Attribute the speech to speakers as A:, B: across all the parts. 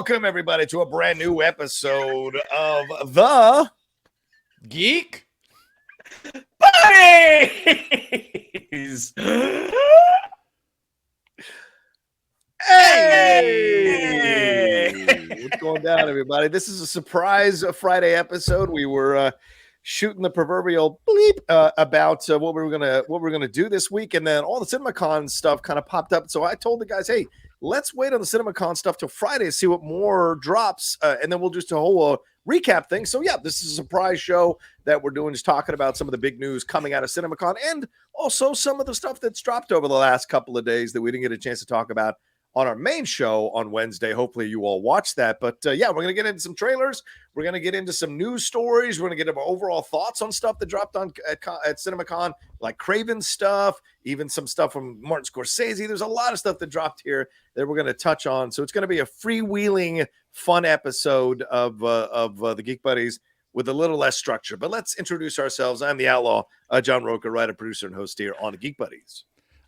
A: welcome everybody to a brand new episode of the
B: Geek Buddies.
A: Hey! What's going down, everybody? This is a surprise Friday episode. We were shooting the proverbial bleep about what we were gonna do this week, and then all the CinemaCon stuff kind of popped up. So I told the guys, hey, let's wait on the CinemaCon stuff till Friday to see what more drops, and then we'll just do a whole recap thing. So yeah, this is a surprise show that we're doing, just talking about some of the big news coming out of CinemaCon, and also some of the stuff that's dropped over the last couple of days that we didn't get a chance to talk about on our main show on Wednesday. Hopefully you all watched that. But yeah, we're going to get into some trailers. We're going to get into some news stories. We're going to get our overall thoughts on stuff that dropped on at CinemaCon, like KRAVEN stuff, even some stuff from Martin Scorsese. There's a lot of stuff that dropped here that we're going to touch on. So it's going to be a freewheeling, fun episode of the Geek Buddies with a little less structure. But let's introduce ourselves. I'm the Outlaw, John Rocha, writer, producer, and host here on the Geek Buddies.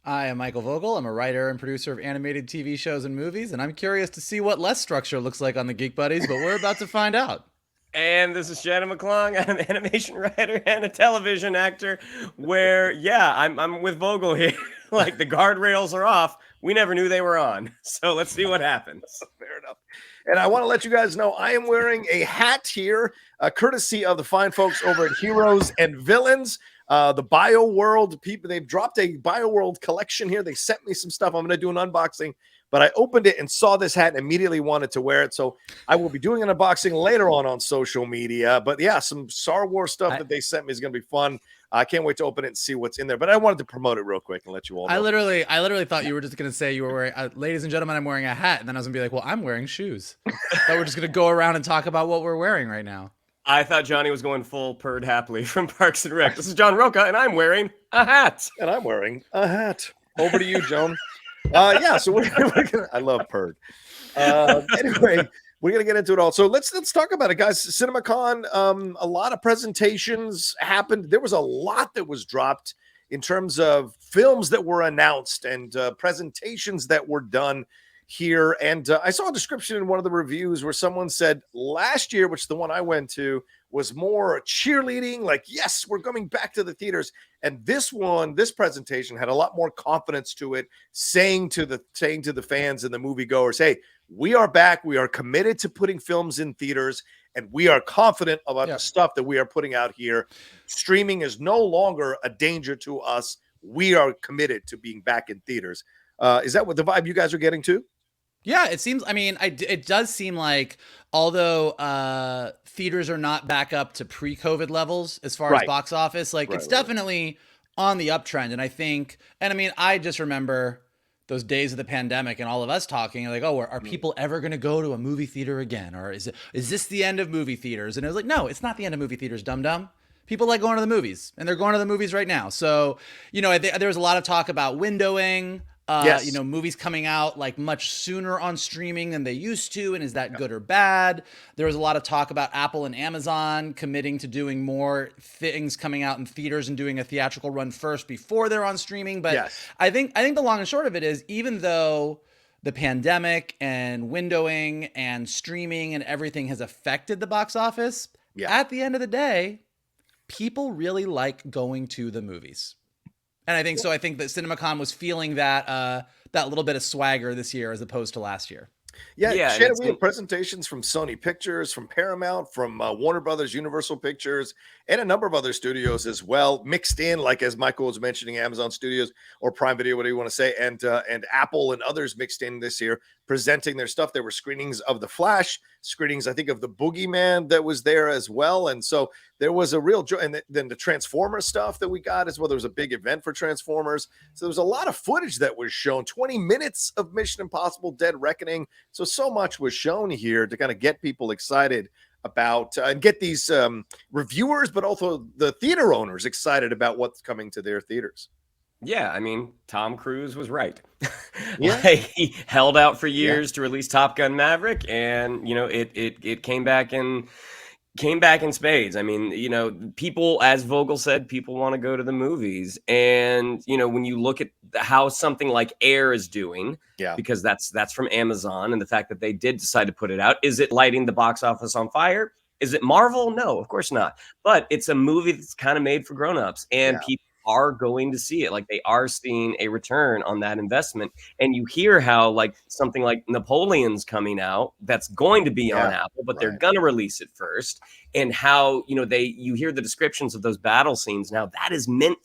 B: I am Michael Vogel. I'm a writer and producer of animated TV shows and movies, and I'm curious to see what less structure looks like on the Geek Buddies, but we're about to find out.
C: And this is Shannon McClung. I'm an animation writer and a television actor where, yeah, I'm with Vogel here. Like, the guardrails are off. We never knew they were on. So let's see what happens.
A: Fair enough. And I want to let you guys know I am wearing a hat here, courtesy of the fine folks over at Heroes and Villains. The Bio World people, they've dropped a Bio World collection here. They sent me some stuff. I'm going to do an unboxing, but I opened it and saw this hat and immediately wanted to wear it. So I will be doing an unboxing later on social media. But yeah, some Star Wars stuff that they sent me is going to be fun. I can't wait to open it and see what's in there. But I wanted to promote it real quick and let you all know.
B: I literally thought you were just going to say you were wearing, ladies and gentlemen, I'm wearing a hat. And then I was going to be like, well, I'm wearing shoes. That we're just going to go around and talk about what we're wearing right now.
C: I thought Johnny was going full Purred Happily from Parks and Rec. This is John Rocha, and I'm wearing a hat.
A: And I'm wearing a hat. Over to you, Joan. Yeah, so we're gonna, I love Purred. Anyway, we're going to get into it all. So let's talk about it, guys. CinemaCon, a lot of presentations happened. There was a lot that was dropped in terms of films that were announced and presentations that were done here. And I saw a description in one of the reviews where someone said last year, which the one I went to, was more cheerleading, like, yes, we're coming back to the theaters. And this presentation had a lot more confidence to it, saying to the fans and the moviegoers, hey, we are back. We are committed to putting films in theaters, and we are confident about the stuff that we are putting out here. Streaming is no longer a danger to us. We are committed to being back in theaters. Is that what the vibe you guys are getting to?
B: Yeah, it seems, I mean, it does seem like, although theaters are not back up to pre-COVID levels as far as box office, like it's definitely on the uptrend. And I think, and I mean, I just remember those days of the pandemic and all of us talking like, oh, are people ever going to go to a movie theater again? Or is this the end of movie theaters? And it was like, no, it's not the end of movie theaters, dum-dum. People like going to the movies, and they're going to the movies right now. So, you know, there was a lot of talk about windowing. You know, movies coming out like much sooner on streaming than they used to. And is that good or bad? There was a lot of talk about Apple and Amazon committing to doing more things coming out in theaters and doing a theatrical run first before they're on streaming. But I think the long and short of it is, even though the pandemic and windowing and streaming and everything has affected the box office, at the end of the day, people really like going to the movies. And I think so. I think that CinemaCon was feeling that that little bit of swagger this year as opposed to last year.
A: Yeah, Shannon, we had presentations from Sony Pictures, from Paramount, from Warner Brothers, Universal Pictures, and a number of other studios as well, mixed in, like as Michael was mentioning, Amazon Studios or Prime Video, whatever you want to say, and Apple and others mixed in this year, presenting their stuff. There were screenings of The Flash, screenings, I think, of The Boogeyman that was there as well. And so there was a real joy. And then the Transformers stuff that we got as well. There was a big event for Transformers. So there was a lot of footage that was shown, 20 minutes of Mission Impossible Dead Reckoning. So much was shown here to kind of get people excited about and get these reviewers, but also the theater owners excited about what's coming to their theaters.
C: Yeah, I mean, Tom Cruise was right. Like, he held out for years to release Top Gun Maverick, and you know, it came back and came back in spades. I mean, people, as Vogel said, people want to go to the movies. And, when you look at how something like Air is doing, because that's from Amazon, and the fact that they did decide to put it out, is it lighting the box office on fire? Is it Marvel? No, of course not. But it's a movie that's kind of made for grownups, and people are going to see it. Like, they are seeing a return on that investment. And you hear how, like, something like Napoleon's coming out that's going to be on Apple, but they're going to release it first. And how, you hear the descriptions of those battle scenes. Now that is meant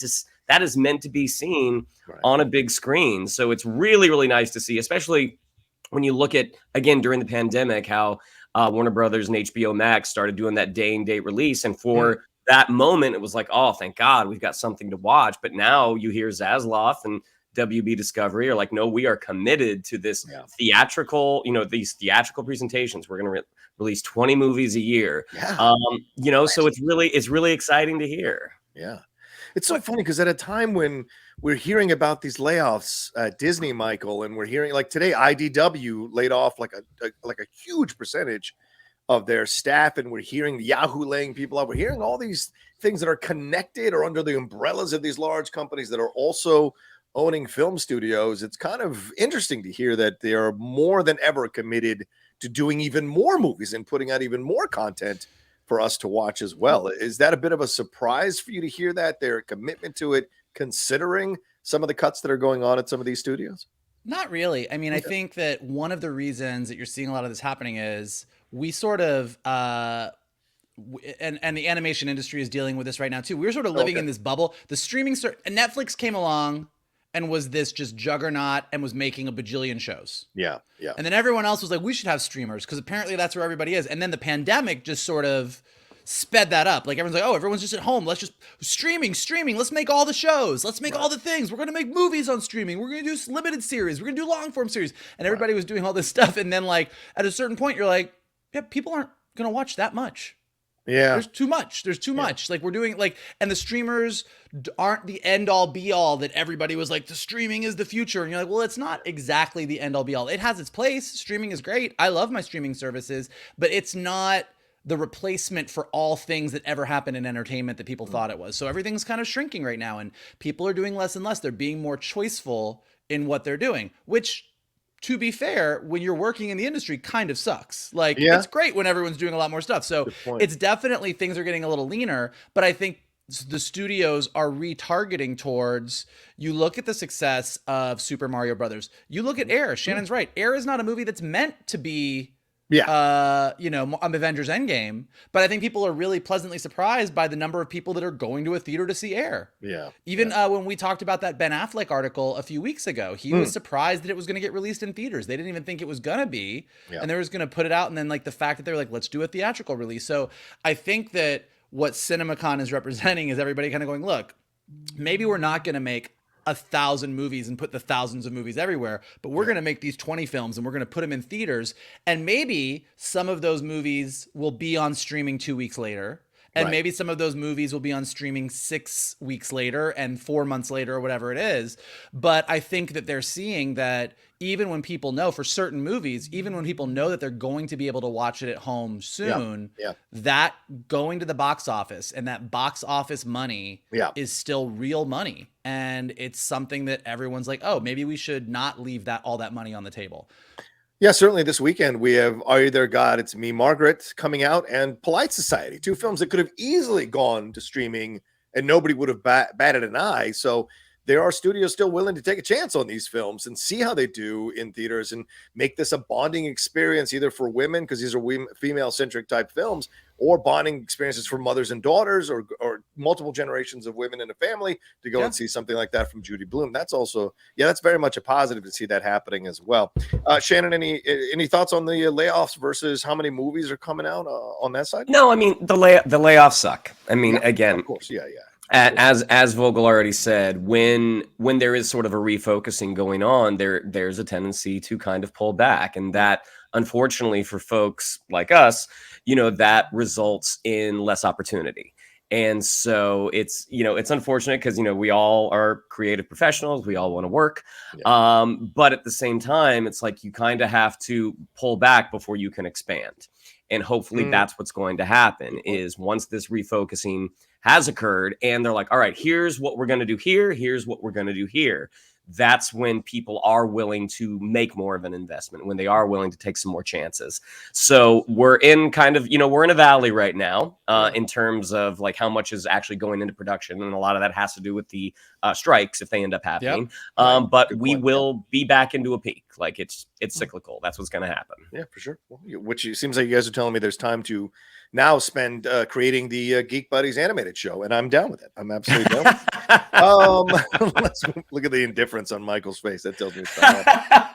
C: to be seen on a big screen. So it's really, really nice to see, especially when you look at, again, during the pandemic, how Warner Brothers and HBO Max started doing that day and date release. And for that moment, it was like, oh, thank God, we've got something to watch. But now you hear Zaslav and WB Discovery are like, no, we are committed to this theatrical, these theatrical presentations. We're going to release 20 movies a year. So it's really exciting to hear.
A: Yeah. It's so funny because at a time when we're hearing about these layoffs at Disney, Michael, and we're hearing, like, today, IDW laid off like a huge percentage of their staff, and we're hearing Yahoo laying people off. We're hearing all these things that are connected or under the umbrellas of these large companies that are also owning film studios. It's kind of interesting to hear that they are more than ever committed to doing even more movies and putting out even more content for us to watch as well. Is that a bit of a surprise for you to hear that their commitment to it, considering some of the cuts that are going on at some of these studios?
B: Not really. I mean, I think that one of the reasons that you're seeing a lot of this happening is we sort of and the animation industry is dealing with this right now too. We're sort of living in this bubble. The streaming Netflix came along and was this just juggernaut and was making a bajillion shows.
A: Yeah.
B: And then everyone else was like, we should have streamers because apparently that's where everybody is. And then the pandemic just sort of sped that up. Like, everyone's like, oh, everyone's just at home. Let's just streaming. Let's make all the shows. Let's make all the things. We're going to make movies on streaming. We're going to do limited series. We're going to do long form series. And everybody was doing all this stuff. And then, like, at a certain point, you're like, yeah, people aren't going to watch that much.
A: Yeah.
B: There's too much. Like, we're doing, like, and the streamers aren't the end all be all that everybody was like, the streaming is the future. And you're like, well, it's not exactly the end all be all. It has its place. Streaming is great. I love my streaming services, but it's not the replacement for all things that ever happened in entertainment that people thought it was. So everything's kind of shrinking right now, and people are doing less and less. They're being more choiceful in what they're doing, which, to be fair, when you're working in the industry, kind of sucks. Like, it's great when everyone's doing a lot more stuff. So it's definitely, things are getting a little leaner, but I think the studios are retargeting towards, you look at the success of Super Mario Brothers. You look at Air. Shannon's right. Air is not a movie that's meant to be Avengers Endgame, but I think people are really pleasantly surprised by the number of people that are going to a theater to see Air. Even when we talked about that Ben Affleck article a few weeks ago, he was surprised that it was going to get released in theaters. They didn't even think it was going to be, and they were just going to put it out. And then, like, the fact that they were like, let's do a theatrical release. So I think that what CinemaCon is representing is everybody kind of going, look, maybe we're not going to make 1,000 movies and put the thousands of movies everywhere, but we're going to make these 20 films and we're going to put them in theaters. And maybe some of those movies will be on streaming 2 weeks later. And maybe some of those movies will be on streaming 6 weeks later and 4 months later, or whatever it is. But I think that they're seeing that even when people know, for certain movies, even when people know that they're going to be able to watch it at home soon, that going to the box office and that box office money is still real money. And it's something that everyone's like, oh, maybe we should not leave all that money on the table.
A: Yeah, certainly this weekend we have Are You There, God? It's Me, Margaret coming out, and Polite Society, two films that could have easily gone to streaming and nobody would have batted an eye. So there are studios still willing to take a chance on these films and see how they do in theaters and make this a bonding experience, either for women, because these are female-centric type films, or bonding experiences for mothers and daughters, or multiple generations of women in a family to go and see something like that from Judy Blume. That's also, that's very much a positive to see that happening as well. Shannon, any thoughts on the layoffs versus how many movies are coming out on that side?
C: No, I mean, the layoffs suck. I mean, again,
A: of course,
C: as Vogel already said, when there is sort of a refocusing going on, there's a tendency to kind of pull back, and that, unfortunately for folks like us, that results in less opportunity. And so it's unfortunate because, we all are creative professionals. We all want to work. But at the same time, it's like you kind of have to pull back before you can expand. And hopefully that's what's going to happen is once this refocusing has occurred and they're like, all right, here's what we're going to do here. Here's what we're going to do here. That's when people are willing to make more of an investment, when they are willing to take some more chances. So we're in kind of, we're in a valley right now in terms of like how much is actually going into production. And a lot of that has to do with the strikes if they end up happening. But we will be back into a peak. Like it's cyclical. That's what's going to happen.
A: Yeah, for sure. Well, which it seems like you guys are telling me there's time to now spend creating the Geek Buddies animated show, and I'm down with it. I'm absolutely down with it. Let's look at the indifference on Michael's face. That tells me it's time.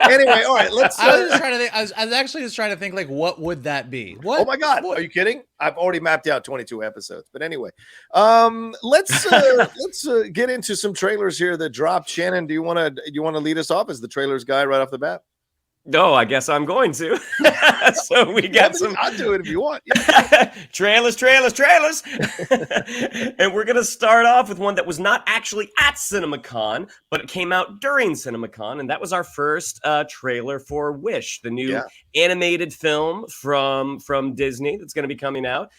A: Anyway, all right, let's.
B: I was just trying to think. I was actually just trying to think, like, what would that be? What?
A: Oh my God, are you kidding? I've already mapped out 22 episodes. But anyway, let's get into some trailers here that dropped. Shannon, do you want to lead us off as the trailers guy right off the bat?
C: No, I guess I'm going to. So we got some.
A: I'll do it if you want.
C: trailers. And we're going to start off with one that was not actually at CinemaCon, but it came out during CinemaCon. And that was our first trailer for Wish, the new animated film from Disney that's going to be coming out.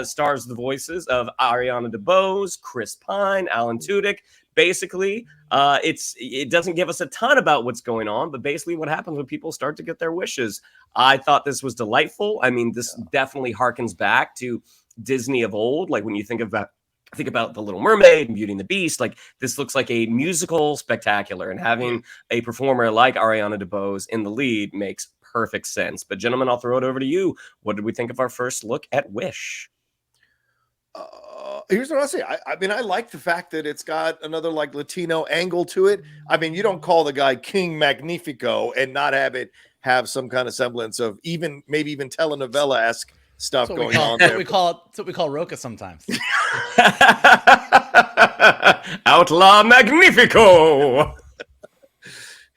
C: Stars the voices of Ariana DeBose, Chris Pine, Alan Tudyk. Basically, it doesn't give us a ton about what's going on, but basically what happens when people start to get their wishes. I thought this was delightful. I mean, this definitely harkens back to Disney of old. Like when you think about The Little Mermaid and Beauty and the Beast, like this looks like a musical spectacular, and having a performer like Ariana DeBose in the lead makes perfect sense. But gentlemen, I'll throw it over to you. What did we think of our first look at Wish?
A: Here's what I'll say. I mean, I like the fact that it's got another like Latino angle to it. I mean, you don't call the guy King Magnifico and not have it have some kind of semblance of maybe even telenovela-esque stuff going on there.
B: That's what we call Rocha sometimes.
C: Outlaw Magnifico.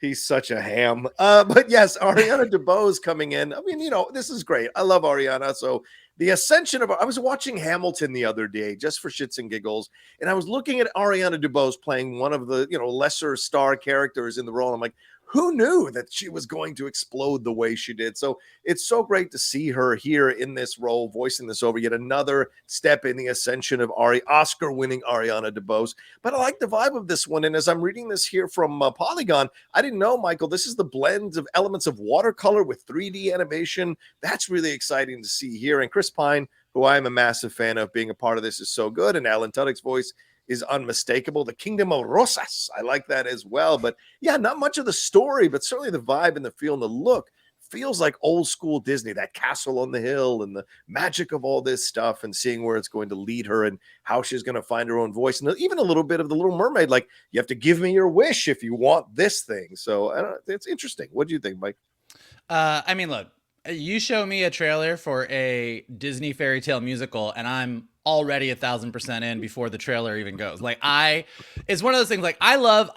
A: He's such a ham. But yes, Ariana DeBose coming in. I mean, this is great. I love Ariana. So the ascension of, I was watching Hamilton the other day just for shits and giggles, and I was looking at Ariana DeBose playing one of the, lesser star characters in the role. I'm like, who knew that she was going to explode the way she did? So it's so great to see her here in this role, voicing this over yet another step in the ascension of Oscar-winning Ariana DeBose. But I like the vibe of this one. And as I'm reading this here from Polygon, I didn't know, Michael, this is the blend of elements of watercolor with 3D animation. That's really exciting to see here. And Chris Pine, who I am a massive fan of, being a part of this is so good. And Alan Tudyk's voice is unmistakable. The Kingdom of Rosas, I like that as well. But yeah, not much of the story, but certainly the vibe and the feel and the look feels like old school Disney, that castle on the hill and the magic of all this stuff, and seeing where it's going to lead her and how she's going to find her own voice. And even a little bit of The Little Mermaid, like, you have to give me your wish if you want this thing. So it's interesting. What do you think, Mike?
B: I mean, look, you show me a trailer for a Disney fairy tale musical, and I'm already 1,000% in before the trailer even goes. Like, it's one of those things. Like, I love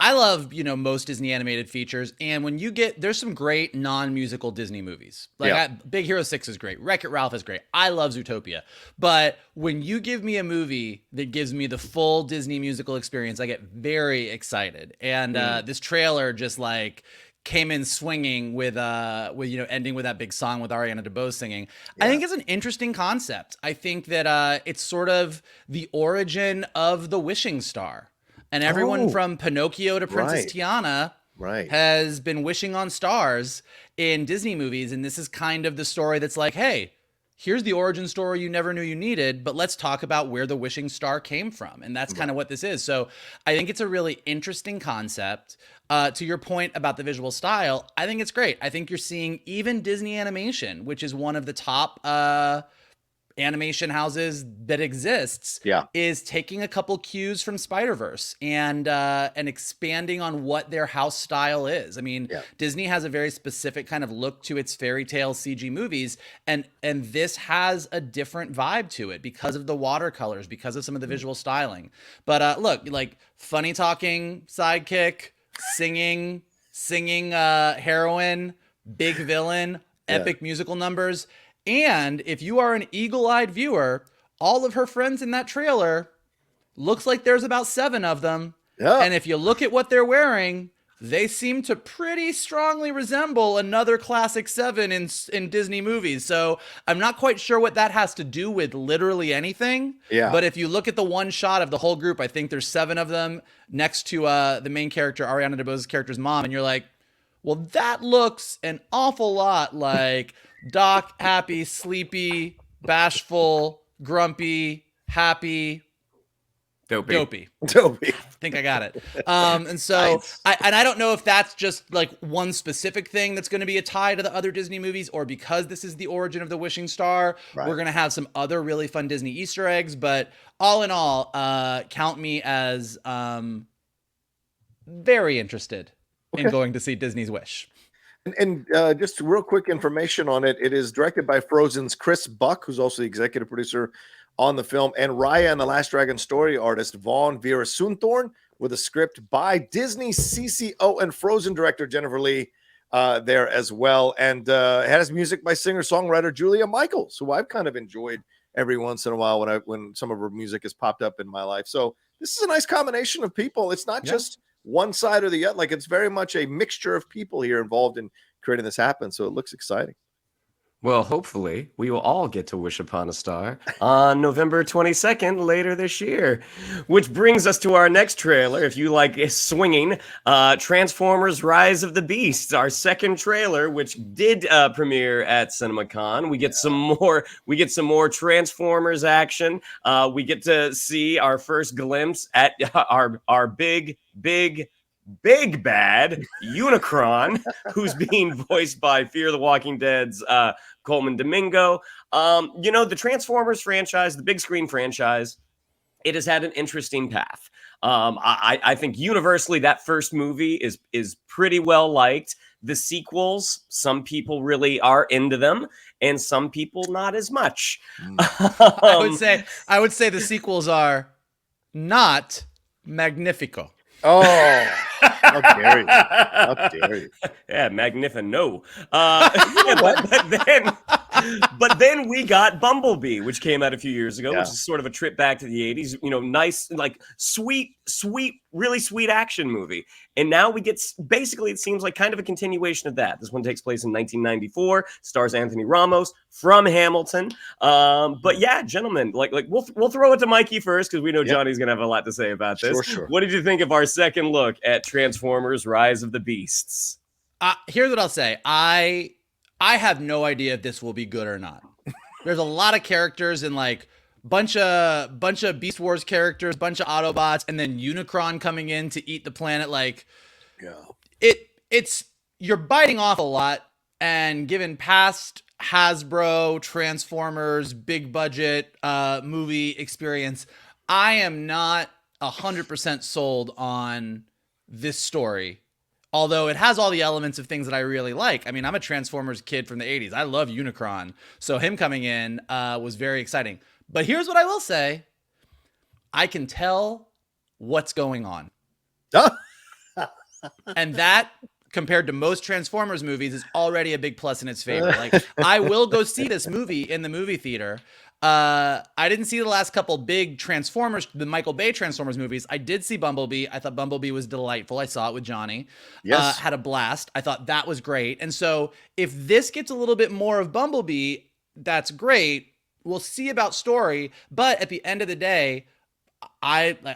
B: most Disney animated features, and when there's some great non-musical Disney movies. Like, Big Hero 6 is great. Wreck-It Ralph is great. I love Zootopia. But when you give me a movie that gives me the full Disney musical experience, I get very excited. And this trailer just came in swinging with ending with that big song with Ariana DeBose singing. I think it's an interesting concept. I think that it's sort of the origin of the wishing star, and everyone from Pinocchio to Princess Tiana has been wishing on stars in Disney movies. And this is kind of the story that's like, hey, here's the origin story you never knew you needed, but let's talk about where the wishing star came from. And that's kind of what this is. So I think it's a really interesting concept. To your point about the visual style, I think it's great. I think you're seeing even Disney Animation, which is one of the top animation houses that exists, is taking a couple cues from Spider-Verse and expanding on what their house style is. I mean, Disney has a very specific kind of look to its fairy tale CG movies, and this has a different vibe to it because of the watercolors, because of some of the visual styling. But look, like, funny talking sidekick, singing heroine, big villain, epic musical numbers. And if you are an eagle-eyed viewer, all of her friends in that trailer looks like there's about 7 of them. Yeah. And if you look at what they're wearing, they seem to pretty strongly resemble another classic 7 in Disney movies. So I'm not quite sure what that has to do with literally anything.
A: Yeah.
B: But if you look at the one shot of the whole group, I think there's 7 of them next to the main character, Ariana DeBose's character's mom. And you're like, well, that looks an awful lot like Doc, happy, sleepy, bashful, grumpy, happy, dopey.
A: Dopey.
B: I think I got it. And so
A: Nice.
B: I don't know if that's just like one specific thing that's going to be a tie to the other Disney movies, or because this is the origin of the Wishing Star,
A: Right.
B: we're going to have some other really fun Disney Easter eggs. But all in all, count me as very interested in going to see Disney's Wish.
A: And just real quick information on it. It is directed by Frozen's Chris Buck, who's also the executive producer on the film, and Raya and the Last Dragon story artist Vaughn Vieira-Sunthorn, with a script by Disney CCO and Frozen director Jennifer Lee there as well. And it has music by singer-songwriter Julia Michaels, who I've kind of enjoyed every once in a while when some of her music has popped up in my life. So this is a nice combination of people. It's not just one side or the other. Like, it's very much a mixture of people here involved in creating this happen. So it looks exciting.
C: Well, hopefully, we will all get to wish upon a star on November 22nd later this year. Which brings us to our next trailer. If you like swinging, Transformers Rise of the Beasts, our second trailer, which did premiere at CinemaCon. We get some more Transformers action. We get to see our first glimpse at our big bad Unicron, who's being voiced by Fear the Walking Dead's Coleman Domingo. The Transformers franchise, the big screen franchise, it has had an interesting path. I think universally that first movie is pretty well liked. The sequels, some people really are into them, and some people not as much.
B: I would say the sequels are not magnifico.
A: Oh, how dare you? How dare you?
C: Yeah, magnifico. But then we got Bumblebee, which came out a few years ago, which is sort of a trip back to the 80s. Nice, like sweet, really sweet action movie. And now we get, basically, it seems like kind of a continuation of that. This one takes place in 1994, stars Anthony Ramos from Hamilton. But yeah, gentlemen, like we'll throw it to Mikey first, because we know Johnny's gonna have a lot to say about this.
A: Sure.
C: What did you think of our second look at Transformers: Rise of the Beasts?
B: Here's what I'll say. I have no idea if this will be good or not. There's a lot of characters and like bunch of Beast Wars characters, bunch of Autobots, and then Unicron coming in to eat the planet. Like, it's you're biting off a lot. And given past Hasbro Transformers big budget movie experience, I am not 100% sold on this story. Although it has all the elements of things that I really like. I mean, I'm a Transformers kid from the 80s. I love Unicron. So him coming in was very exciting. But here's what I will say. I can tell what's going on. And that, compared to most Transformers movies, is already a big plus in its favor. Like, I will go see this movie in the movie theater. I didn't see the last couple big Transformers, the Michael Bay Transformers movies. I did see Bumblebee. I thought Bumblebee was delightful. I saw it with Johnny.
A: Yes.
B: Had a blast. I thought that was great. And so if this gets a little bit more of Bumblebee, that's great. We'll see about story. But at the end of the day, I'm an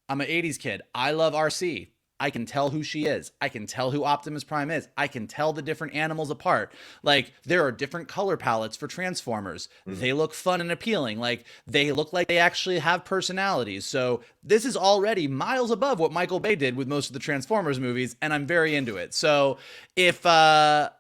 B: 80s kid. I love RC. I can tell who she is. I can tell who Optimus Prime is. I can tell the different animals apart. Like, there are different color palettes for Transformers. They look fun and appealing. Like, they look like they actually have personalities. So this is already miles above what Michael Bay did with most of the Transformers movies, and I'm very into it. So if I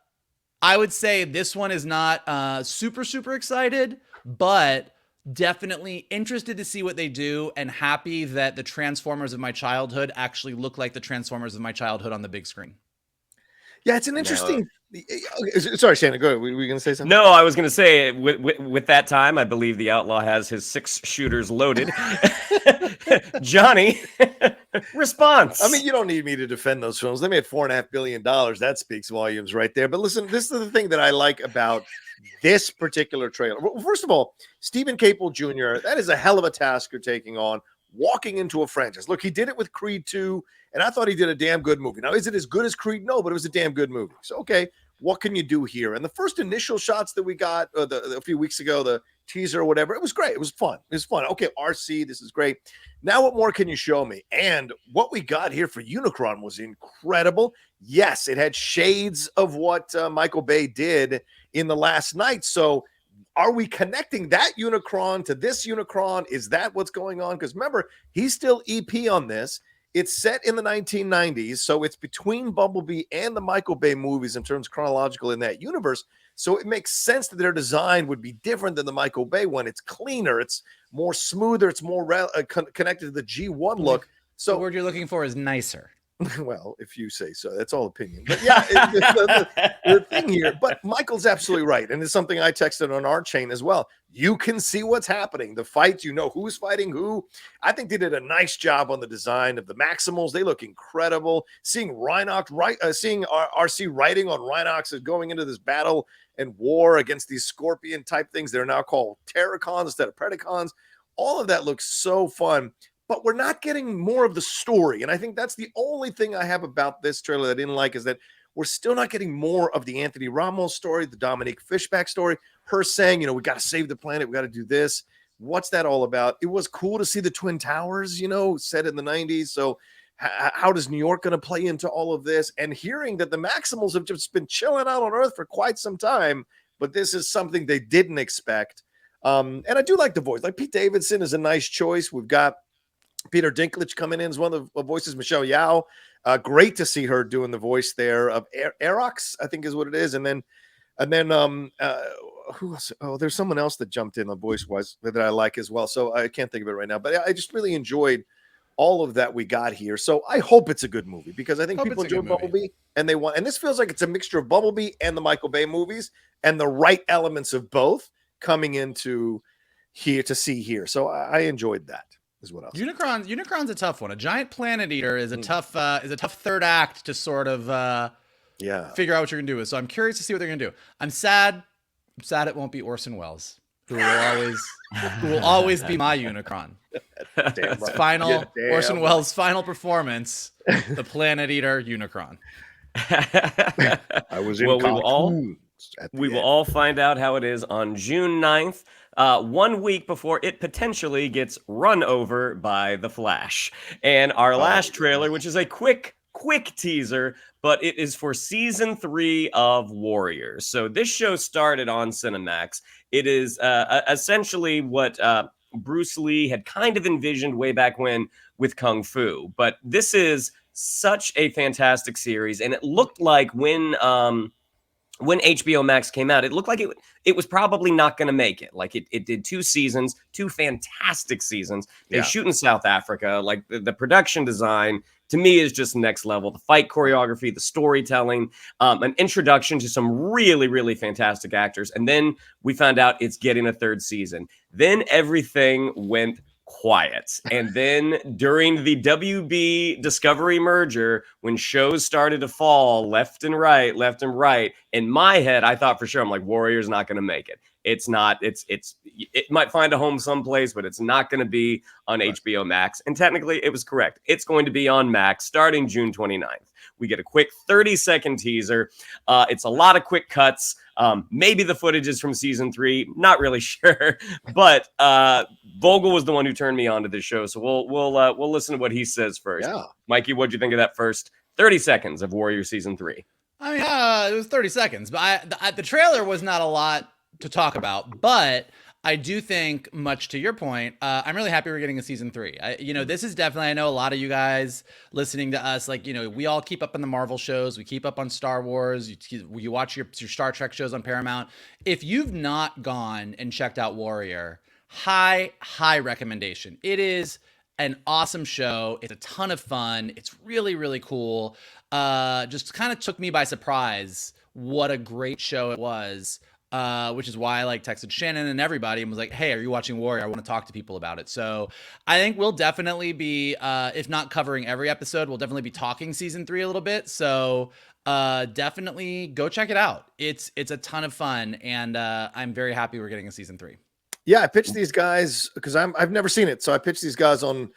B: would say this one is not super, super excited, but definitely interested to see what they do, and happy that the Transformers of my childhood actually look like the Transformers of my childhood on the big screen.
A: Yeah, it's an interesting. Sorry, Shannon, go ahead. Were you going to say something?
C: No, I was going to say, with that time, I believe the Outlaw has his 6 shooters loaded. Johnny, response.
A: I mean, you don't need me to defend those films. They made $4.5 billion. That speaks volumes right there. But listen, this is the thing that I like about this particular trailer. Well, first of all, Stephen Caple Jr., that is a hell of a task you're taking on. walking into a franchise. Look, he did it with Creed 2, and I thought he did a damn good movie. Now, is it as good as Creed? No, but it was a damn good movie. So, okay, what can you do here? And the first initial shots that we got a few weeks ago, the teaser or whatever, it was great. It was fun. It was fun. Okay, RC, this is great. Now, what more can you show me? And what we got here for Unicron was incredible. Yes, it had shades of what Michael Bay did in The Last Night. So, are we connecting that Unicron to this Unicron? Is that what's going on? Because remember, he's still EP on this. It's set in the 1990s, so it's between Bumblebee and the Michael Bay movies in terms of chronological in that universe. So it makes sense that their design would be different than the Michael Bay one. It's cleaner, it's more smoother, it's more connected to the G1 look. So
B: the word you're looking for is nicer.
A: Well, if you say so, that's all opinion. But yeah, the thing here, but Michael's absolutely right. And it's something I texted on our chain as well. You can see what's happening. The fights, you know who's fighting who. I think they did a nice job on the design of the Maximals. They look incredible. Seeing seeing RC riding on Rhinox as going into this battle and war against these scorpion type things. They're now called Terracons instead of Predacons. All of that looks so fun. But we're not getting more of the story. And I think that's the only thing I have about this trailer that I didn't like is that we're still not getting more of the Anthony Ramos story, the Dominique Fishback story, her saying, you know, we got to save the planet. We got to do this. What's that all about? It was cool to see the Twin Towers, you know, set in the 90s. So how does New York going to play into all of this? And hearing that the Maximals have just been chilling out on Earth for quite some time, but this is something they didn't expect. And I do like the voice. Like Pete Davidson is a nice choice. We've got Peter Dinklage coming in as one of the voices. Michelle Yeoh, great to see her doing the voice there of Arox, I think is what it is. And then who else? Oh, there's someone else that jumped in on voice wise that I like as well. So I can't think of it right now, but I just really enjoyed all of that we got here. So I hope it's a good movie because I think people enjoy Bumblebee and they want, and this feels like it's a mixture of Bumblebee and the Michael Bay movies and the right elements of both coming into here to see here. So I enjoyed that. Is what else?
B: Unicron's a tough one. A giant planet eater is a tough third act to sort of figure out what you're gonna do with. So I'm curious to see what they're gonna do. I'm sad it won't be Orson Welles, who will always be my Unicron. Orson Welles' final performance, the planet eater Unicron.
A: I was in
C: we will all find out how it is on June 9th. 1 week before it potentially gets run over by The Flash. And our last trailer, which is a quick teaser, but it is for season 3 of Warriors. So this show started on Cinemax. It is essentially what Bruce Lee had kind of envisioned way back when with Kung Fu. But this is such a fantastic series. And it looked like when HBO Max came out, it looked like it was probably not going to make it. Like it did 2 seasons, 2 fantastic seasons. They shoot in South Africa. Like the production design to me is just next level. The fight choreography, the storytelling, an introduction to some really, really fantastic actors. And then we found out it's getting a 3rd season. Then everything went quiet. And then during the WB Discovery merger, when shows started to fall left and right, in my head, I thought for sure, I'm like, Warrior's not going to make it. It's not, it might find a home someplace, but it's not going to be on HBO Max. And technically it was correct. It's going to be on Max starting June 29th. We get a quick 30-second teaser. It's a lot of quick cuts. Maybe the footage is from season 3. Not really sure, but Vogel was the one who turned me on to this show. So we'll listen to what he says first.
A: Yeah.
C: Mikey, what'd you think of that first 30 seconds of Warrior season 3?
B: I mean, it was 30 seconds, but the trailer was not a lot to talk about, but I do think, much to your point, I'm really happy we're getting a season 3. This is definitely, I know a lot of you guys listening to us, like, we all keep up on the Marvel shows. We keep up on Star Wars. You watch your Star Trek shows on Paramount. If you've not gone and checked out Warrior, high recommendation. It is an awesome show. It's a ton of fun. It's really, really cool. Just kind of took me by surprise what a great show it was. Which is why I texted Shannon and everybody and was like, hey, are you watching Warrior? I want to talk to people about it. So I think we'll definitely be, if not covering every episode, we'll definitely be talking season 3 a little bit. So definitely go check it out. It's a ton of fun, and I'm very happy we're getting a season 3.
A: Yeah, I pitched these guys because I've never seen it, so I pitched these guys on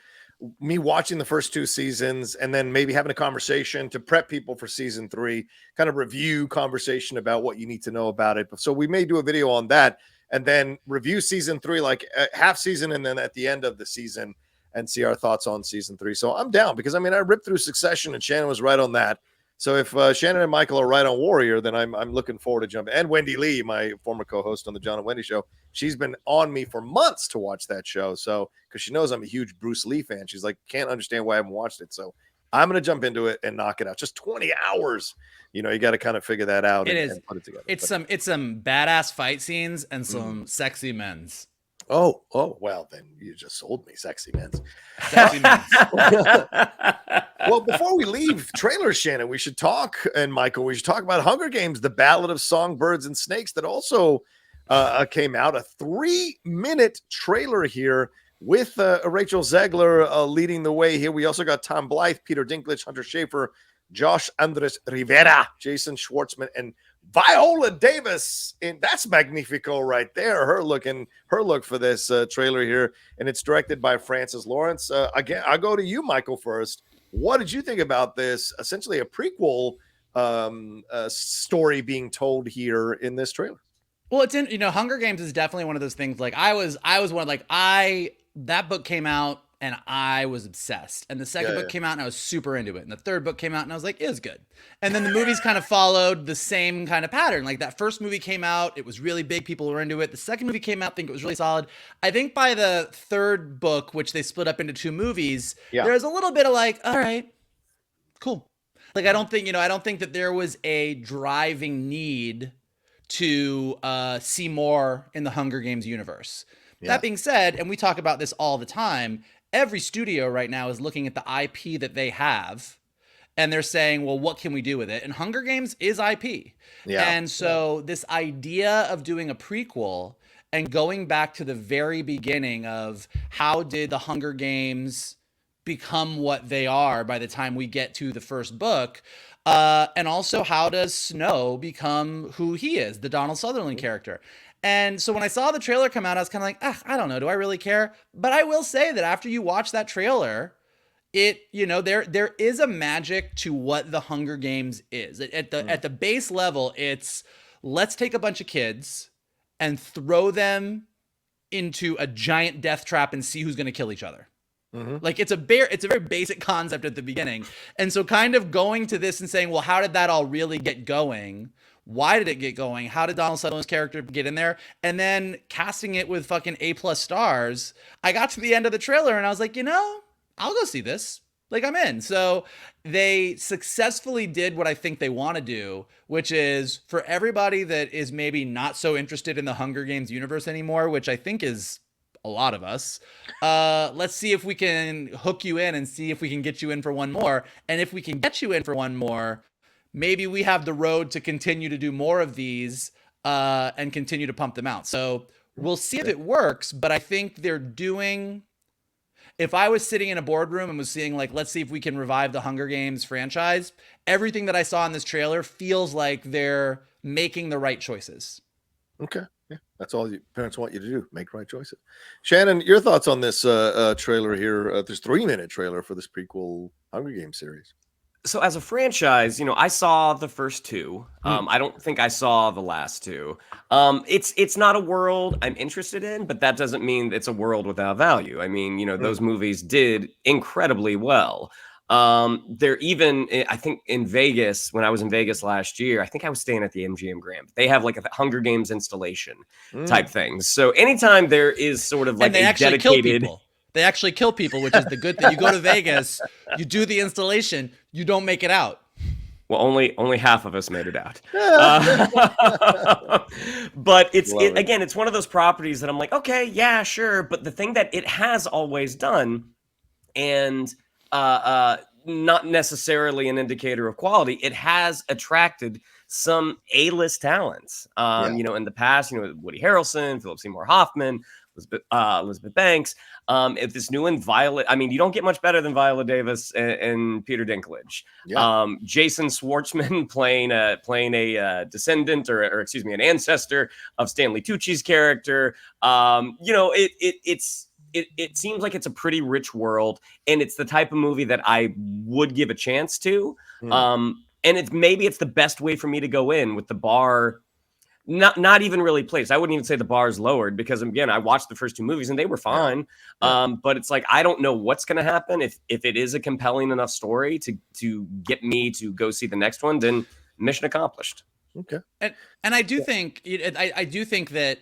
A: me watching the first 2 seasons and then maybe having a conversation to prep people for season 3, kind of review conversation about what you need to know about it. So we may do a video on that and then review season 3, like half season, and then at the end of the season and see our thoughts on season 3. So I'm down because I mean I ripped through Succession and Shannon was right on that. So if Shannon and Michael are right on Warrior, then I'm looking forward to jumping. And Wendy Lee, my former co-host on the John and Wendy show, she's been on me for months to watch that show. So because she knows I'm a huge Bruce Lee fan, she's like, can't understand why I haven't watched it. So I'm going to jump into it and knock it out. Just 20 hours. You know, you got to kind of figure that out and put it together.
B: It's some badass fight scenes and some sexy men's.
A: Oh, well, then you just sold me, sexy men's.
B: Sexy men's.
A: Well, before we leave trailers, Shannon, we should talk, and Michael, we should talk about Hunger Games, The Ballad of Songbirds and Snakes, that also came out. A 3-minute trailer here with Rachel Zegler leading the way here. We also got Tom Blythe, Peter Dinklage, Hunter Schafer, Josh Andres Rivera, Jason Schwartzman, and Viola Davis. And that's Magnifico right there. Her look for this trailer here. And it's directed by Francis Lawrence. Again, I'll go to you, Michael, first. What did you think about this? Essentially a prequel story being told here in this trailer.
B: Well, it's in, Hunger Games is definitely one of those things. Like I was one, like that book came out and I was obsessed. And the second book came out and I was super into it. And the third book came out and I was like, it was good. And then the movies kind of followed the same kind of pattern. Like that first movie came out, it was really big. People were into it. The second movie came out, I think it was really solid. I think by the third book, which they split up into 2 movies, there was a little bit of like, all right, cool. Like, I don't think that there was a driving need to see more in the Hunger Games universe. That being said, and we talk about this all the time, every studio right now is looking at the IP that they have and they're saying, well, what can we do with it? And Hunger Games is IP. And so this idea of doing a prequel and going back to the very beginning of how did the Hunger Games become what they are by the time we get to the first book, and also how does Snow become who he is, the Donald Sutherland character. And so when I saw the trailer come out, I was kind of like, I don't know, do I really care? But I will say that after you watch that trailer, there is a magic to what the Hunger Games is. At the base level, it's let's take a bunch of kids and throw them into a giant death trap and see who's going to kill each other. Like it's a very basic concept at the beginning. And so kind of going to this and saying, well, how did that all really get going? Why did it get going? How did Donald Sutherland's character get in there? And then casting it with fucking A+ stars. I got to the end of the trailer and I was like, I'll go see this. Like, I'm in. So they successfully did what I think they want to do, which is for everybody that is maybe not so interested in the Hunger Games universe anymore, which I think is a lot of us. Let's see if we can hook you in and see if we can get you in for one more. And if we can get you in for one more, maybe we have the road to continue to do more of these and continue to pump them out. So we'll see if it works, but I think they're doing... If I was sitting in a boardroom and was seeing, like, let's see if we can revive the Hunger Games franchise, everything that I saw in this trailer feels like they're making the right choices.
A: Okay. Yeah, that's all parents want you to do, make right choices. Shannon, your thoughts on this trailer here, this 3-minute trailer for this prequel Hunger Games series?
C: So as a franchise, I saw the first 2. I don't think I saw the last 2. It's not a world I'm interested in, but that doesn't mean it's a world without value. I mean, those movies did incredibly well. They're even, I think in Vegas, when I was in Vegas last year, I think I was staying at the MGM Grand. They have like a Hunger Games installation type thing. So anytime there is sort of like
B: and they
C: a
B: actually
C: dedicated...
B: kill people. They actually kill people, which is the good thing. You go to Vegas, you do the installation, you don't make it out.
C: Well, only half of us made it out. But it's one of those properties that I'm like, okay, yeah, sure. But the thing that it has always done, and not necessarily an indicator of quality, it has attracted some A-list talents. In the past, Woody Harrelson, Philip Seymour Hoffman, Elizabeth Banks. If this new one, Violet, I mean, you don't get much better than Viola Davis and Peter Dinklage.
A: Yeah.
C: Jason Schwartzman playing a descendant or excuse me, an ancestor of Stanley Tucci's character. It seems like it's a pretty rich world, and it's the type of movie that I would give a chance to. And maybe it's the best way for me to go in with the bar not even really placed. I wouldn't even say the bar's lowered, because again, I watched the first two movies and they were fine. But it's like, I don't know what's going to happen. If it is a compelling enough story to get me to go see the next one, then mission accomplished.
A: Okay.
B: And I do think I do think that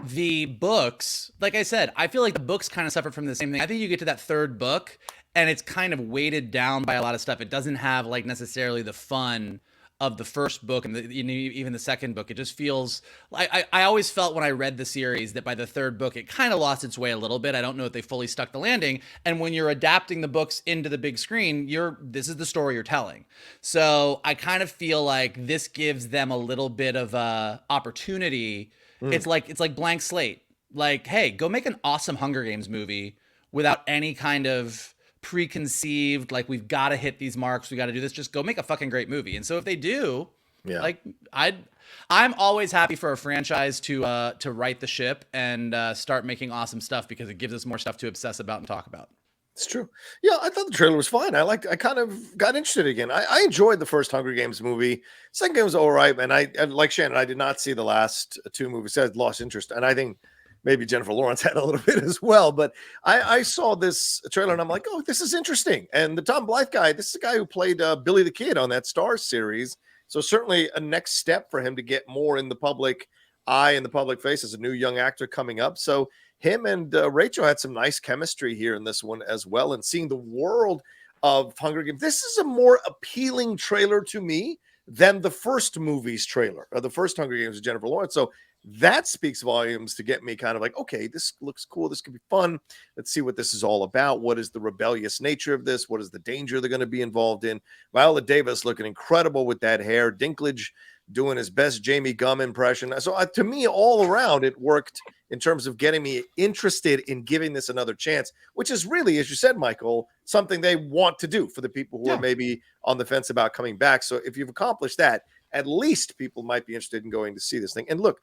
B: the books, like I said, I feel like the books kind of suffered from the same thing. I think you get to that third book and it's kind of weighted down by a lot of stuff. It doesn't have like necessarily the fun of the first book and even the second book. It just feels like I always felt when I read the series that by the third book, it kind of lost its way a little bit. I don't know if they fully stuck the landing. And when you're adapting the books into the big screen, this is the story you're telling. So I kind of feel like this gives them a little bit of a opportunity. It's like blank slate. Like, hey, go make an awesome Hunger Games movie without any kind of preconceived, like, we've got to hit these marks, we got to do this. Just go make a fucking great movie. And so if they do, like, I'm always happy for a franchise to right the ship and start making awesome stuff, because it gives us more stuff to obsess about and talk about.
A: It's true. Yeah, I thought the trailer was fine. I kind of got interested again. I enjoyed the first Hunger Games movie. Second game was all right, and I like Shannon, I did not see the last two movies. I lost interest, and I think maybe Jennifer Lawrence had a little bit as well. But I saw this trailer and I'm like, oh, this is interesting. And the Tom Blythe guy, this is the guy who played Billy the Kid on that Starz series. So certainly a next step for him to get more in the public eye and the public face as a new young actor coming up. So him and Rachel had some nice chemistry here in this one as well. And seeing the world of Hunger Games, this is a more appealing trailer to me than the first movie's trailer, or the first Hunger Games with Jennifer Lawrence. So that speaks volumes to get me kind of like, okay, this looks cool. This could be fun. Let's see what this is all about. What is the rebellious nature of this? What is the danger they're going to be involved in? Viola Davis looking incredible with that hair. Dinklage doing his best Jamie Gum impression. So to me, all around, it worked in terms of getting me interested in giving this another chance, which is really, as you said, Michael, something they want to do for the people who are maybe on the fence about coming back. So if you've accomplished that, at least people might be interested in going to see this thing. And look,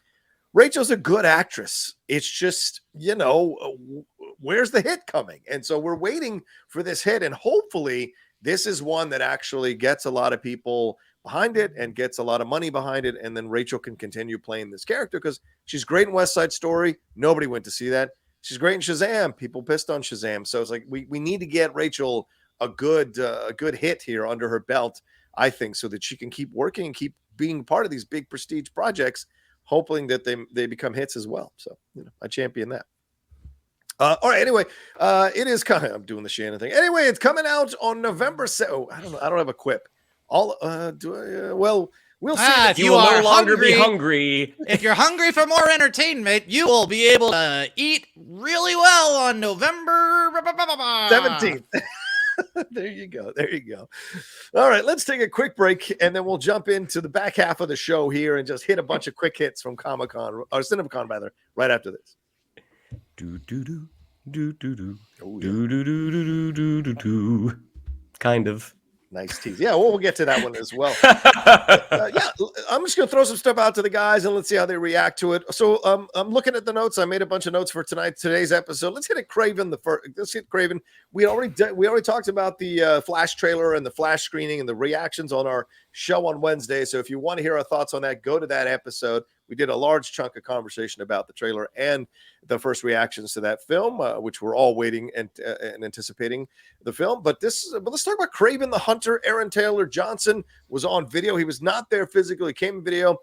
A: Rachel's a good actress. It's just, where's the hit coming? And so we're waiting for this hit. And hopefully this is one that actually gets a lot of people behind it and gets a lot of money behind it. And then Rachel can continue playing this character, because she's great in West Side Story. Nobody went to see that. She's great in Shazam. People pissed on Shazam. So it's like, we need to get Rachel a good hit here under her belt, I think, so that she can keep working and keep being part of these big prestige projects, hoping that they become hits as well. So, I champion that. All right. Anyway, it is coming. I'm doing the Shannon thing. Anyway, it's coming out on November. I don't know. I don't have a quip. We'll see.
C: If you will no longer be hungry.
B: If you're hungry for more entertainment, you will be able to eat really well on November
A: 17th. There you go. All right, let's take a quick break, and then we'll jump into the back half of the show here and just hit a bunch of quick hits from Comic-Con, or CinemaCon rather, right after this.
C: Kind of.
A: Nice tease. Yeah, we'll get to that one as well. I'm just going to throw some stuff out to the guys and let's see how they react to it. So I'm looking at the notes. I made a bunch of notes for today's episode. Let's hit it, KRAVEN. Let's hit KRAVEN. We already talked about the Flash trailer and the Flash screening and the reactions on our show on Wednesday. So if you want to hear our thoughts on that, go to that episode. We did a large chunk of conversation about the trailer and the first reactions to that film, which we're all waiting and anticipating the film. But let's talk about KRAVEN the Hunter. Aaron Taylor Johnson was on video. He was not there physically. He came in video,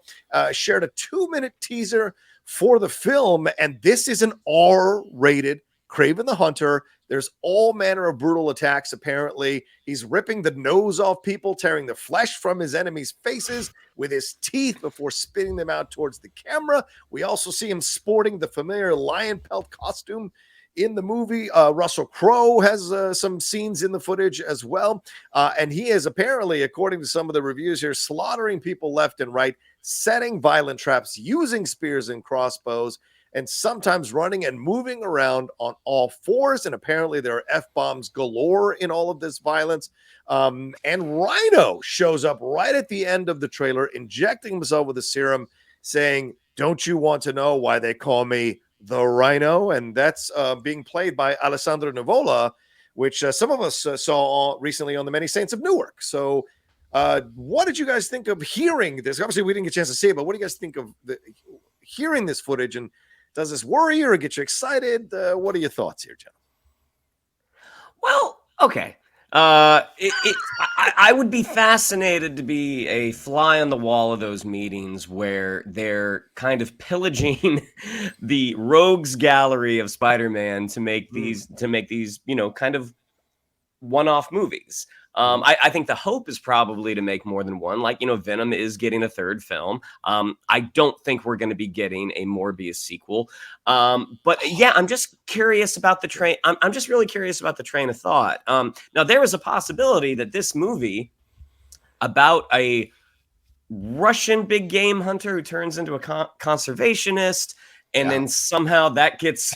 A: shared a 2-minute teaser for the film. And this is an R-rated KRAVEN the Hunter. There's all manner of brutal attacks, apparently. He's ripping the nose off people, tearing the flesh from his enemies' faces with his teeth before spitting them out towards the camera. We also see him sporting the familiar lion pelt costume in the movie. Russell Crowe has some scenes in the footage as well. And he is apparently, according to some of the reviews here, slaughtering people left and right, setting violent traps, using spears and crossbows. and sometimes running and moving around on all fours. And apparently there are F-bombs galore in all of this violence. And Rhino shows up right at the end of the trailer, injecting himself with a serum, saying, "Don't you want to know why they call me the Rhino?" And that's being played by Alessandro Nivola, which some of us saw recently on The Many Saints of Newark. So what did you guys think of hearing this? Obviously, we didn't get a chance to see it, but what do you guys think of hearing this footage? And does this worry you or get you excited? What are your thoughts here, John?
C: Well, okay. I would be fascinated to be a fly on the wall of those meetings where they're kind of pillaging the rogues gallery of Spider-Man to make these, kind of one-off movies. I think the hope is probably to make more than one. Like, Venom is getting a third film. I don't think we're going to be getting a Morbius sequel. But yeah, I'm just curious about the train. I'm just really curious about the train of thought. Now, there is a possibility that this movie about a Russian big game hunter who turns into a conservationist, and then somehow that gets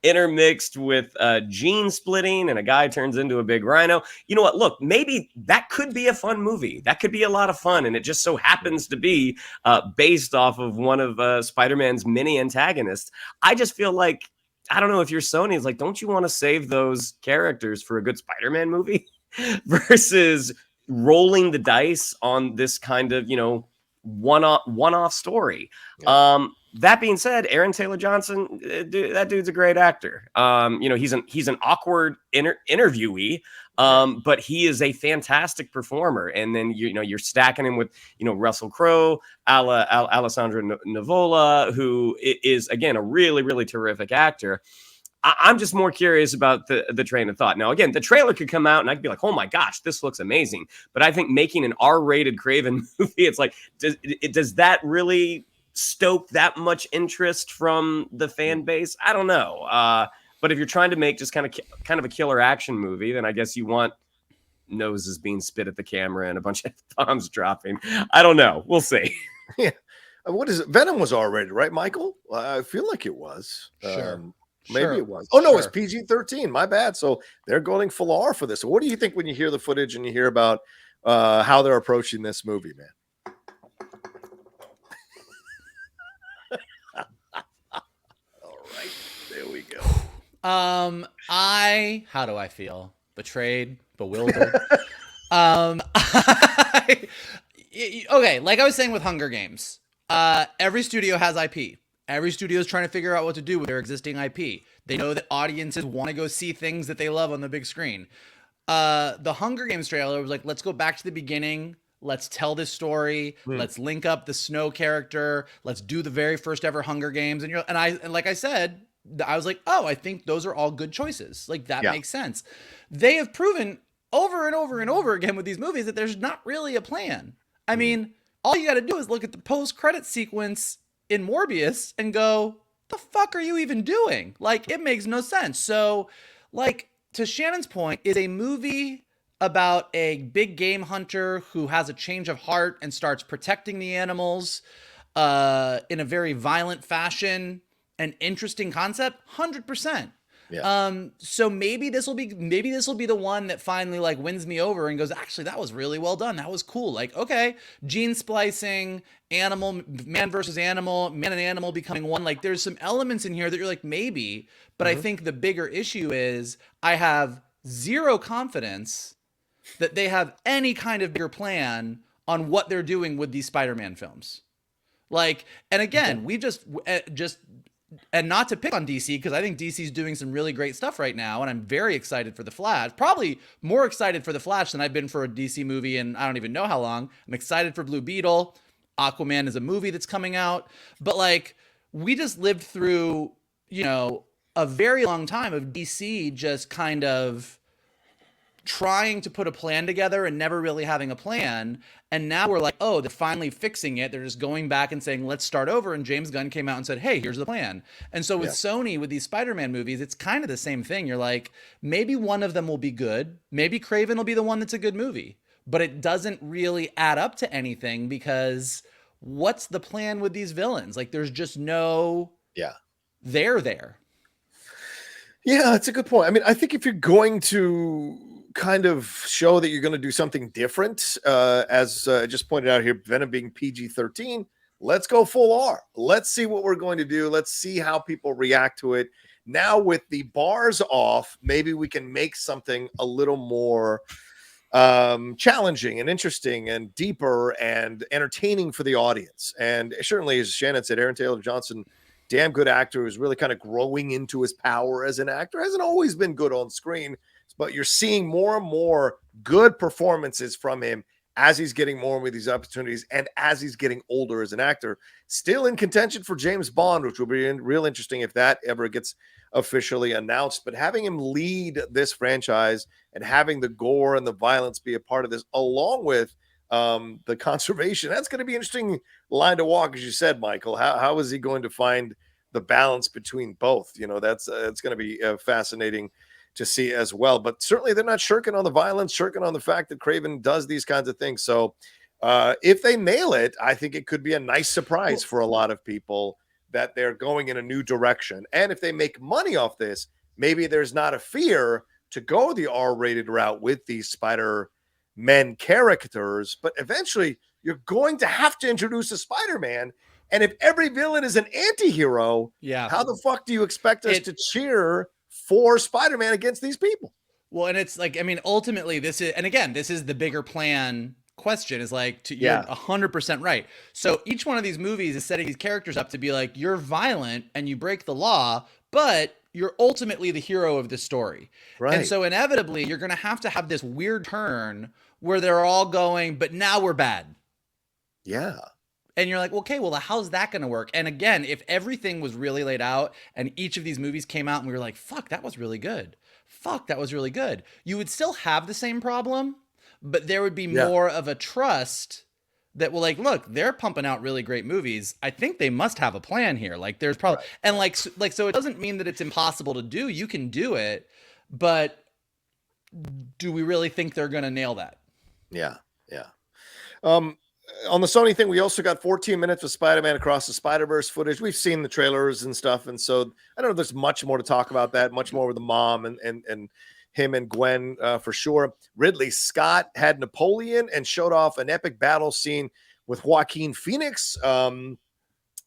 C: intermixed with gene splitting and a guy turns into a big rhino. You know what? Look, maybe that could be a fun movie. That could be a lot of fun. And it just so happens to be based off of one of Spider-Man's many antagonists. I just feel like, I don't know, if you're Sony, it's like, don't you want to save those characters for a good Spider-Man movie versus rolling the dice on this kind of, one-off story? That being said, Aaron Taylor Johnson, that dude's a great actor. He's an awkward interviewee, but he is a fantastic performer. And then you're stacking him with Russell Crowe, Alessandro Nivola, who is again a really, really terrific actor. I'm just more curious about the train of thought. Now, again, the trailer could come out and I could be like, oh my gosh, this looks amazing. But I think making an R-rated Kraven movie, it's like, does that really stoke that much interest from the fan base? I don't know. But if you're trying to make just kind of a killer action movie, then I guess you want noses being spit at the camera and a bunch of bombs dropping. I don't know. We'll see.
A: Yeah. What is it? Venom was R-rated, right, Michael? I feel like it was.
B: Sure.
A: Maybe it was. Oh, no, it's PG-13. My bad. So they're going full R for this. So what do you think when you hear the footage and you hear about how they're approaching this movie, man? All right. There we go.
B: How do I feel? Betrayed, bewildered. Okay, like I was saying with Hunger Games, every studio has IP. Every studio is trying to figure out what to do with their existing IP. They know that audiences want to go see things that they love on the big screen. The Hunger Games trailer was like, let's go back to the beginning. Let's tell this story. Let's link up the Snow character. Let's do the very first ever Hunger Games. And like I said, I was like, oh, I think those are all good choices. Like that makes sense. They have proven over and over and over again with these movies that there's not really a plan. I mean, all you got to do is look at the post-credit sequence in Morbius and go, the fuck are you even doing? Like, it makes no sense. So, like, to Shannon's point, is a movie about a big game hunter who has a change of heart and starts protecting the animals in a very violent fashion. An interesting concept, 100%. Yeah. So maybe this will be the one that finally like wins me over and goes, actually, that was really well done. That was cool. Like, okay, gene splicing, man versus animal, man and animal becoming one. Like, there's some elements in here that you're like, maybe. But I think the bigger issue is I have zero confidence that they have any kind of bigger plan on what they're doing with these Spider-Man films. Like, and again, we just and not to pick on DC, because I think DC's doing some really great stuff right now, and I'm very excited for The Flash. Probably more excited for The Flash than I've been for a DC movie in I don't even know how long. I'm excited for Blue Beetle. Aquaman is a movie that's coming out. But, like, we just lived through, a very long time of DC just kind of trying to put a plan together and never really having a plan. And now we're like, oh, they're finally fixing it. They're just going back and saying, let's start over. And James Gunn came out and said, hey, here's the plan. And so with Sony, with these Spider-Man movies, it's kind of the same thing. You're like, maybe one of them will be good. Maybe Kraven will be the one that's a good movie. But it doesn't really add up to anything because what's the plan with these villains? Like, there's just no... they're there.
A: Yeah, that's a good point. I mean, I think if you're going to kind of show that you're going to do something different, as I just pointed out here, Venom being PG-13, let's go full R. Let's see what we're going to do. Let's see how people react to it. Now with the bars off, maybe we can make something a little more challenging and interesting and deeper and entertaining for the audience. And certainly, as Shannon said, Aaron Taylor Johnson, damn good actor who's really kind of growing into his power as an actor. Hasn't always been good on screen, but you're seeing more and more good performances from him as he's getting more with these opportunities and as he's getting older as an actor. Still in contention for James Bond, which will be real interesting if that ever gets officially announced. But having him lead this franchise and having the gore and the violence be a part of this, along with the conservation, that's going to be an interesting line to walk, as you said, Michael. How is he going to find the balance between both? You know, that's it's going to be fascinating to see as well. But certainly they're not shirking on the violence, shirking on the fact that Craven does these kinds of things. So if they nail it, I think it could be a nice surprise for a lot of people that they're going in a new direction. And if they make money off this, maybe there's not a fear to go the R-rated route with these Spider-Man characters, but eventually you're going to have to introduce a Spider-Man. And if every villain is an anti-hero, how the fuck do you expect us to cheer for Spider-Man against these people?
B: Well, and it's like, I mean, ultimately this is, and again, this is the bigger plan question, is like, you're 100% right. So each one of these movies is setting these characters up to be like, you're violent and you break the law, but you're ultimately the hero of the story. Right. And so inevitably you're going to have this weird turn where they're all going, but now we're bad.
A: Yeah.
B: And you're like, okay, well, how's that going to work? And again, if everything was really laid out and each of these movies came out and we were like, fuck, that was really good. Fuck, that was really good. You would still have the same problem, but there would be more of a trust that will, like, look, they're pumping out really great movies. I think they must have a plan here. Like, there's probably, and like, so it doesn't mean that it's impossible to do. You can do it, but do we really think they're going to nail that?
A: Yeah. Yeah. On the Sony thing, we also got 14 minutes of Spider-Man Across the Spider-Verse footage. We've seen the trailers and stuff, and so I don't know if there's much more to talk about that, much more with the mom and him and Gwen for sure. Ridley Scott had Napoleon and showed off an epic battle scene with Joaquin Phoenix.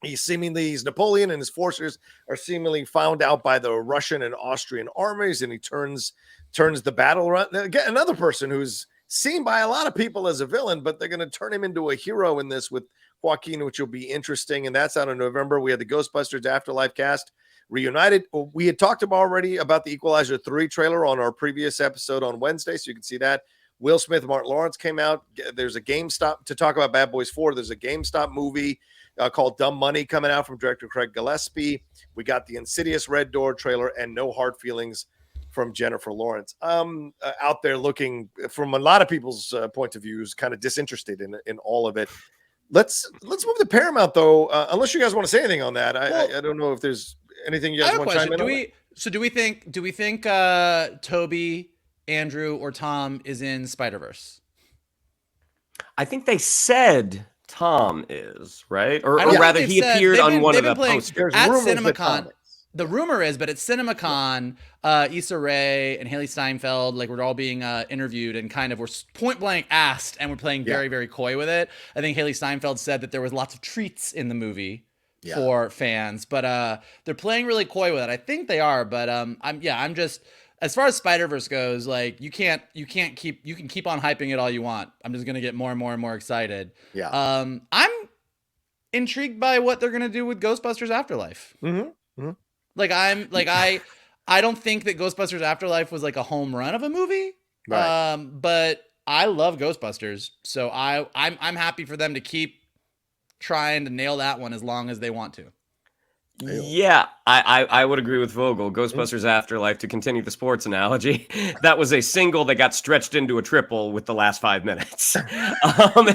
A: He's Napoleon, and his forces are seemingly found out by the Russian and Austrian armies, and he turns the battle around. Again, another person who's seen by a lot of people as a villain, but they're going to turn him into a hero in this with Joaquin, which will be interesting. And that's out in November. We had the Ghostbusters Afterlife cast reunited. We had talked already about the Equalizer 3 trailer on our previous episode on Wednesday, so you can see that. Will Smith, Martin Lawrence came out. There's a GameStop to talk about Bad Boys 4. There's a GameStop movie called Dumb Money coming out from director Craig Gillespie. We got the Insidious Red Door trailer and No Hard Feelings from Jennifer Lawrence. Out there looking, from a lot of people's point of views, kind of disinterested in all of it. Let's move to Paramount though, unless you guys want to say anything on that. I don't know if there's anything you guys want to chime in on.
B: Do we think Toby, Andrew, or Tom is in Spider-Verse?
C: I think they said Tom is, right? Or rather, he appeared on one of the posters.
B: At CinemaCon. The rumor is, but at CinemaCon, Issa Rae and Haley Steinfeld, like, we're all being interviewed and kind of were point blank asked, and we're playing very, very coy with it. I think Haley Steinfeld said that there was lots of treats in the movie for fans, but they're playing really coy with it. I think they are, but I'm just, as far as Spider-Verse goes, like, you can keep on hyping it all you want. I'm just gonna get more and more and more excited. Yeah. I'm intrigued by what they're gonna do with Ghostbusters Afterlife. Mm-hmm. Mm-hmm. I don't think that Ghostbusters Afterlife was like a home run of a movie. Right. But I love Ghostbusters, so I'm happy for them to keep trying to nail that one as long as they want to.
C: Yeah, I would agree with Vogel. Ghostbusters Afterlife, to continue the sports analogy, that was a single that got stretched into a triple with the last 5 minutes.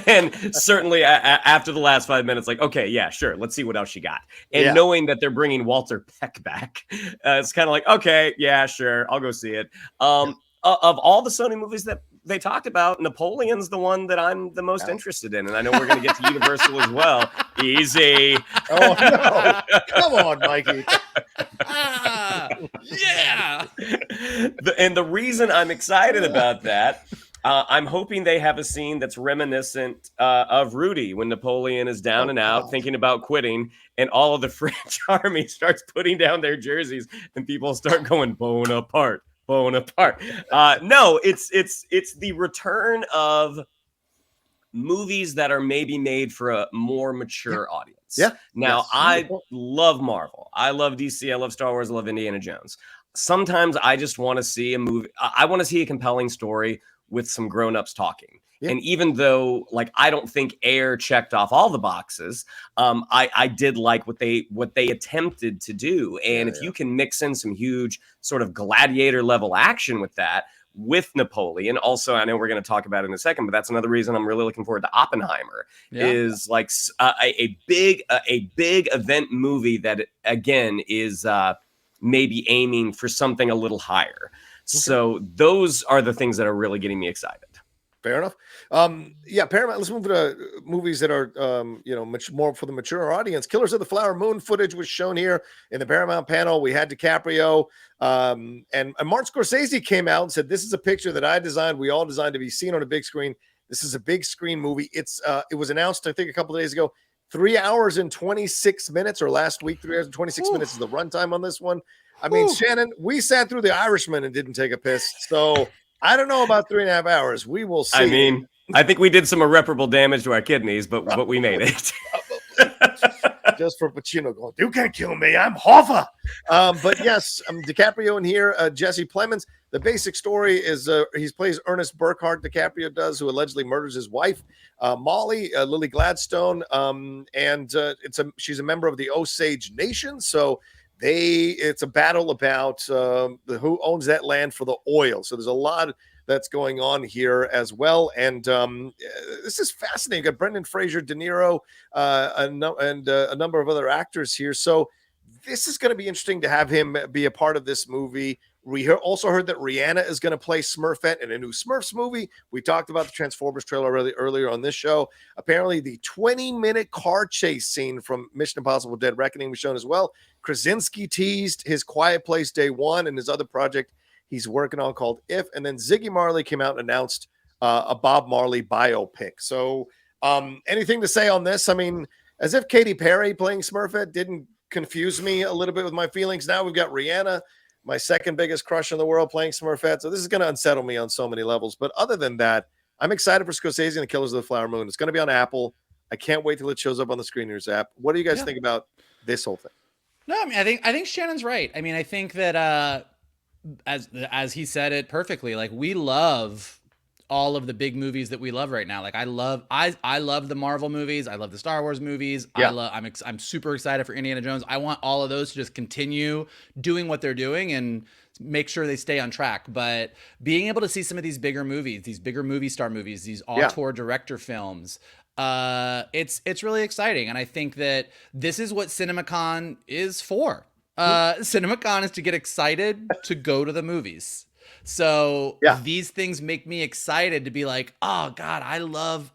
C: And certainly after the last 5 minutes, like, okay, yeah, sure, let's see what else you got. And knowing that they're bringing Walter Peck back, it's kind of like, okay, yeah, sure, I'll go see it. Of all the Sony movies that they talked about, Napoleon's the one that I'm the most interested in, and I know we're going to get to Universal as well. Easy.
A: Oh no! Come on, Mikey.
B: Yeah.
C: And the reason I'm excited about that, I'm hoping they have a scene that's reminiscent of Rudy when Napoleon is down and out, thinking about quitting, and all of the French army starts putting down their jerseys, and people start going Bonaparte, Bonaparte. No, it's the return of movies that are maybe made for a more mature audience.
A: Yeah.
C: Now,
A: Yes.
C: I love Marvel. I love DC. I love Star Wars. I love Indiana Jones. Sometimes I just want to see a movie. I want to see a compelling story with some grown-ups talking. Yeah. And even though, like, I don't think Air checked off all the boxes, I did like what they attempted to do. And if you can mix in some huge sort of gladiator level action with that, with Napoleon, also, I know we're going to talk about it in a second, but that's another reason I'm really looking forward to Oppenheimer. Is like a big event movie that again is maybe aiming for something a little higher. So those are the things that are really getting me excited.
A: Fair enough. Yeah, Paramount. Let's move to movies that are, much more for the mature audience. Killers of the Flower Moon footage was shown here in the Paramount panel. We had DiCaprio, and Martin Scorsese came out and said, "This is a picture that I designed. We all designed to be seen on a big screen. This is a big screen movie." It was announced, I think, a couple of days ago. 3 hours and 26 minutes, or last week, 3 hours and 26 minutes is the runtime on this one. I mean, Shannon, we sat through The Irishman and didn't take a piss, so I don't know about 3.5 hours. We will see.
C: I mean, I think we did some irreparable damage to our kidneys, but we made it.
A: Just for Pacino going, "You can't kill me. I'm Hoffa." But yes, DiCaprio in here, Jesse Plemons. The basic story is he plays Ernest Burkhart, DiCaprio does, who allegedly murders his wife, Molly, Lily Gladstone, and she's a member of the Osage Nation. So it's a battle about who owns that land for the oil. So there's a lot that's going on here as well. And this is fascinating. Got Brendan Fraser, De Niro, and a number of other actors here. So this is going to be interesting to have him be a part of this movie. We also heard that Rihanna is going to play Smurfette in a new Smurfs movie. We talked about the Transformers trailer earlier on this show. Apparently, the 20-minute car chase scene from Mission Impossible Dead Reckoning was shown as well. Krasinski teased his Quiet Place Day One and his other project he's working on called If. And then Ziggy Marley came out and announced a Bob Marley biopic. So anything to say on this? I mean, as if Katy Perry playing Smurfette didn't confuse me a little bit with my feelings. Now we've got Rihanna, my second biggest crush in the world, playing Smurfette. So this is going to unsettle me on so many levels. But other than that, I'm excited for Scorsese and the Killers of the Flower Moon. It's going to be on Apple. I can't wait till it shows up on the Screeners app. What do you guys think about this whole thing?
B: No, I mean, I think Shannon's right. I mean, I think that as he said it perfectly, like, we love all of the big movies that we love right now. Like, I love the Marvel movies. I love the Star Wars movies. Yeah. I'm super excited for Indiana Jones. I want all of those to just continue doing what they're doing and make sure they stay on track. But being able to see some of these bigger movies, these bigger movie star movies, these auteur director films, it's really exciting. And I think that this is what CinemaCon is for. CinemaCon is to get excited to go to the movies. So these things make me excited to be like, oh God, I love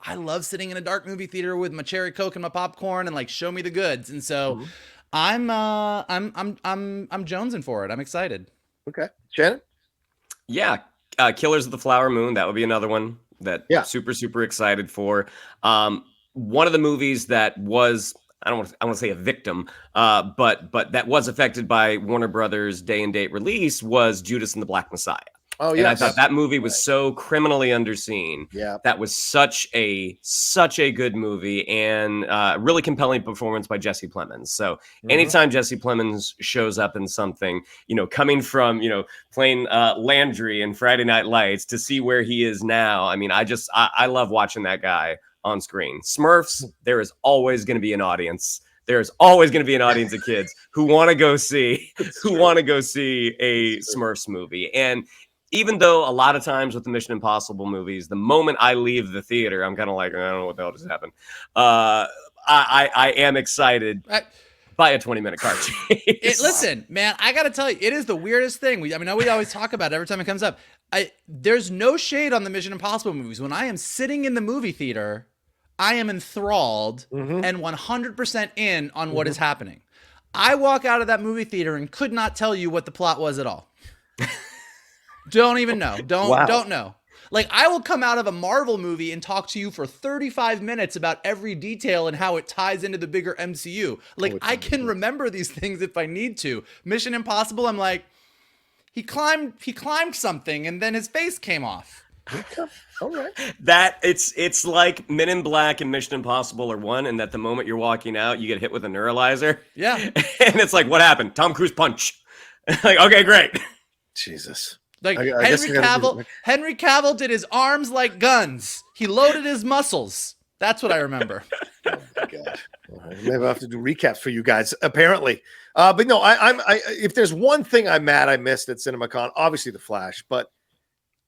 B: sitting in a dark movie theater with my cherry Coke and my popcorn and like, show me the goods. And so I'm jonesing for it. I'm excited.
A: Okay. Shannon?
C: Yeah. Killers of the Flower Moon. That would be another one that super, super excited for. One of the movies that was, I want to say a victim, but that was affected by Warner Brothers' day and date release was Judas and the Black Messiah. Oh yeah, and I thought that movie was so criminally underseen. Yeah, that was such a good movie and really compelling performance by Jesse Plemons. So anytime Jesse Plemons shows up in something, coming from playing Landry in Friday Night Lights to see where he is now, I mean, I love watching that guy on screen. Smurfs, there is always going to be an audience. There's always going to be an audience of kids who want to go see a Smurfs movie. And even though a lot of times with the Mission Impossible movies, the moment I leave the theater, I'm kind of like, I don't know what the hell just happened. I am excited by a 20-minute car chase.
B: Listen, man, I got to tell you, it is the weirdest thing. We always talk about it every time it comes up. there's no shade on the Mission Impossible movies. When I am sitting in the movie theater, I am enthralled and 100% in on what is happening. I walk out of that movie theater and could not tell you what the plot was at all. Don't even know. Don't know. Like, I will come out of a Marvel movie and talk to you for 35 minutes about every detail and how it ties into the bigger MCU. Like, I can remember these things if I need to. Mission Impossible, I'm like, he climbed something and then his face came off.
A: All right.
C: That it's like Men in Black and Mission Impossible are one, and that the moment you're walking out, you get hit with a neuralizer.
B: Yeah.
C: And it's like, what happened? Tom Cruise punch. Like, okay, great.
A: Jesus.
B: Like, Henry Cavill did his arms like guns. He loaded his muscles. That's what I remember.
A: Oh my God. Maybe I'll have to do recaps for you guys, apparently. But no, I if there's one thing I'm mad I missed at CinemaCon, obviously the Flash, but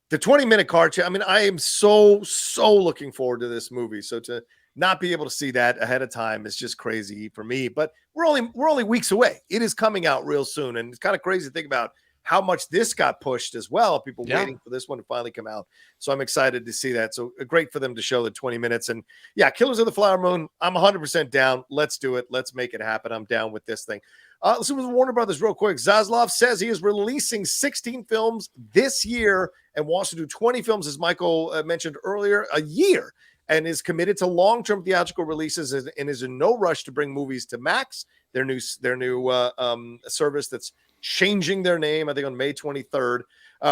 A: the 20-minute car chat. I mean, I am so looking forward to this movie. So to not be able to see that ahead of time is just crazy for me. But we're only weeks away. It is coming out real soon, and it's kind of crazy to think about how much this got pushed as well. People waiting for this one to finally come out. So I'm excited to see that. So great for them to show the 20 minutes. And yeah, Killers of the Flower Moon, I'm 100% down. Let's do it. Let's make it happen. I'm down with this thing. Let's see with Warner Brothers real quick. Zaslav says he is releasing 16 films this year and wants to do 20 films, as Michael mentioned earlier, a year, and is committed to long-term theatrical releases and is in no rush to bring movies to Max, their new service that's changing their name, I think, on May 23rd.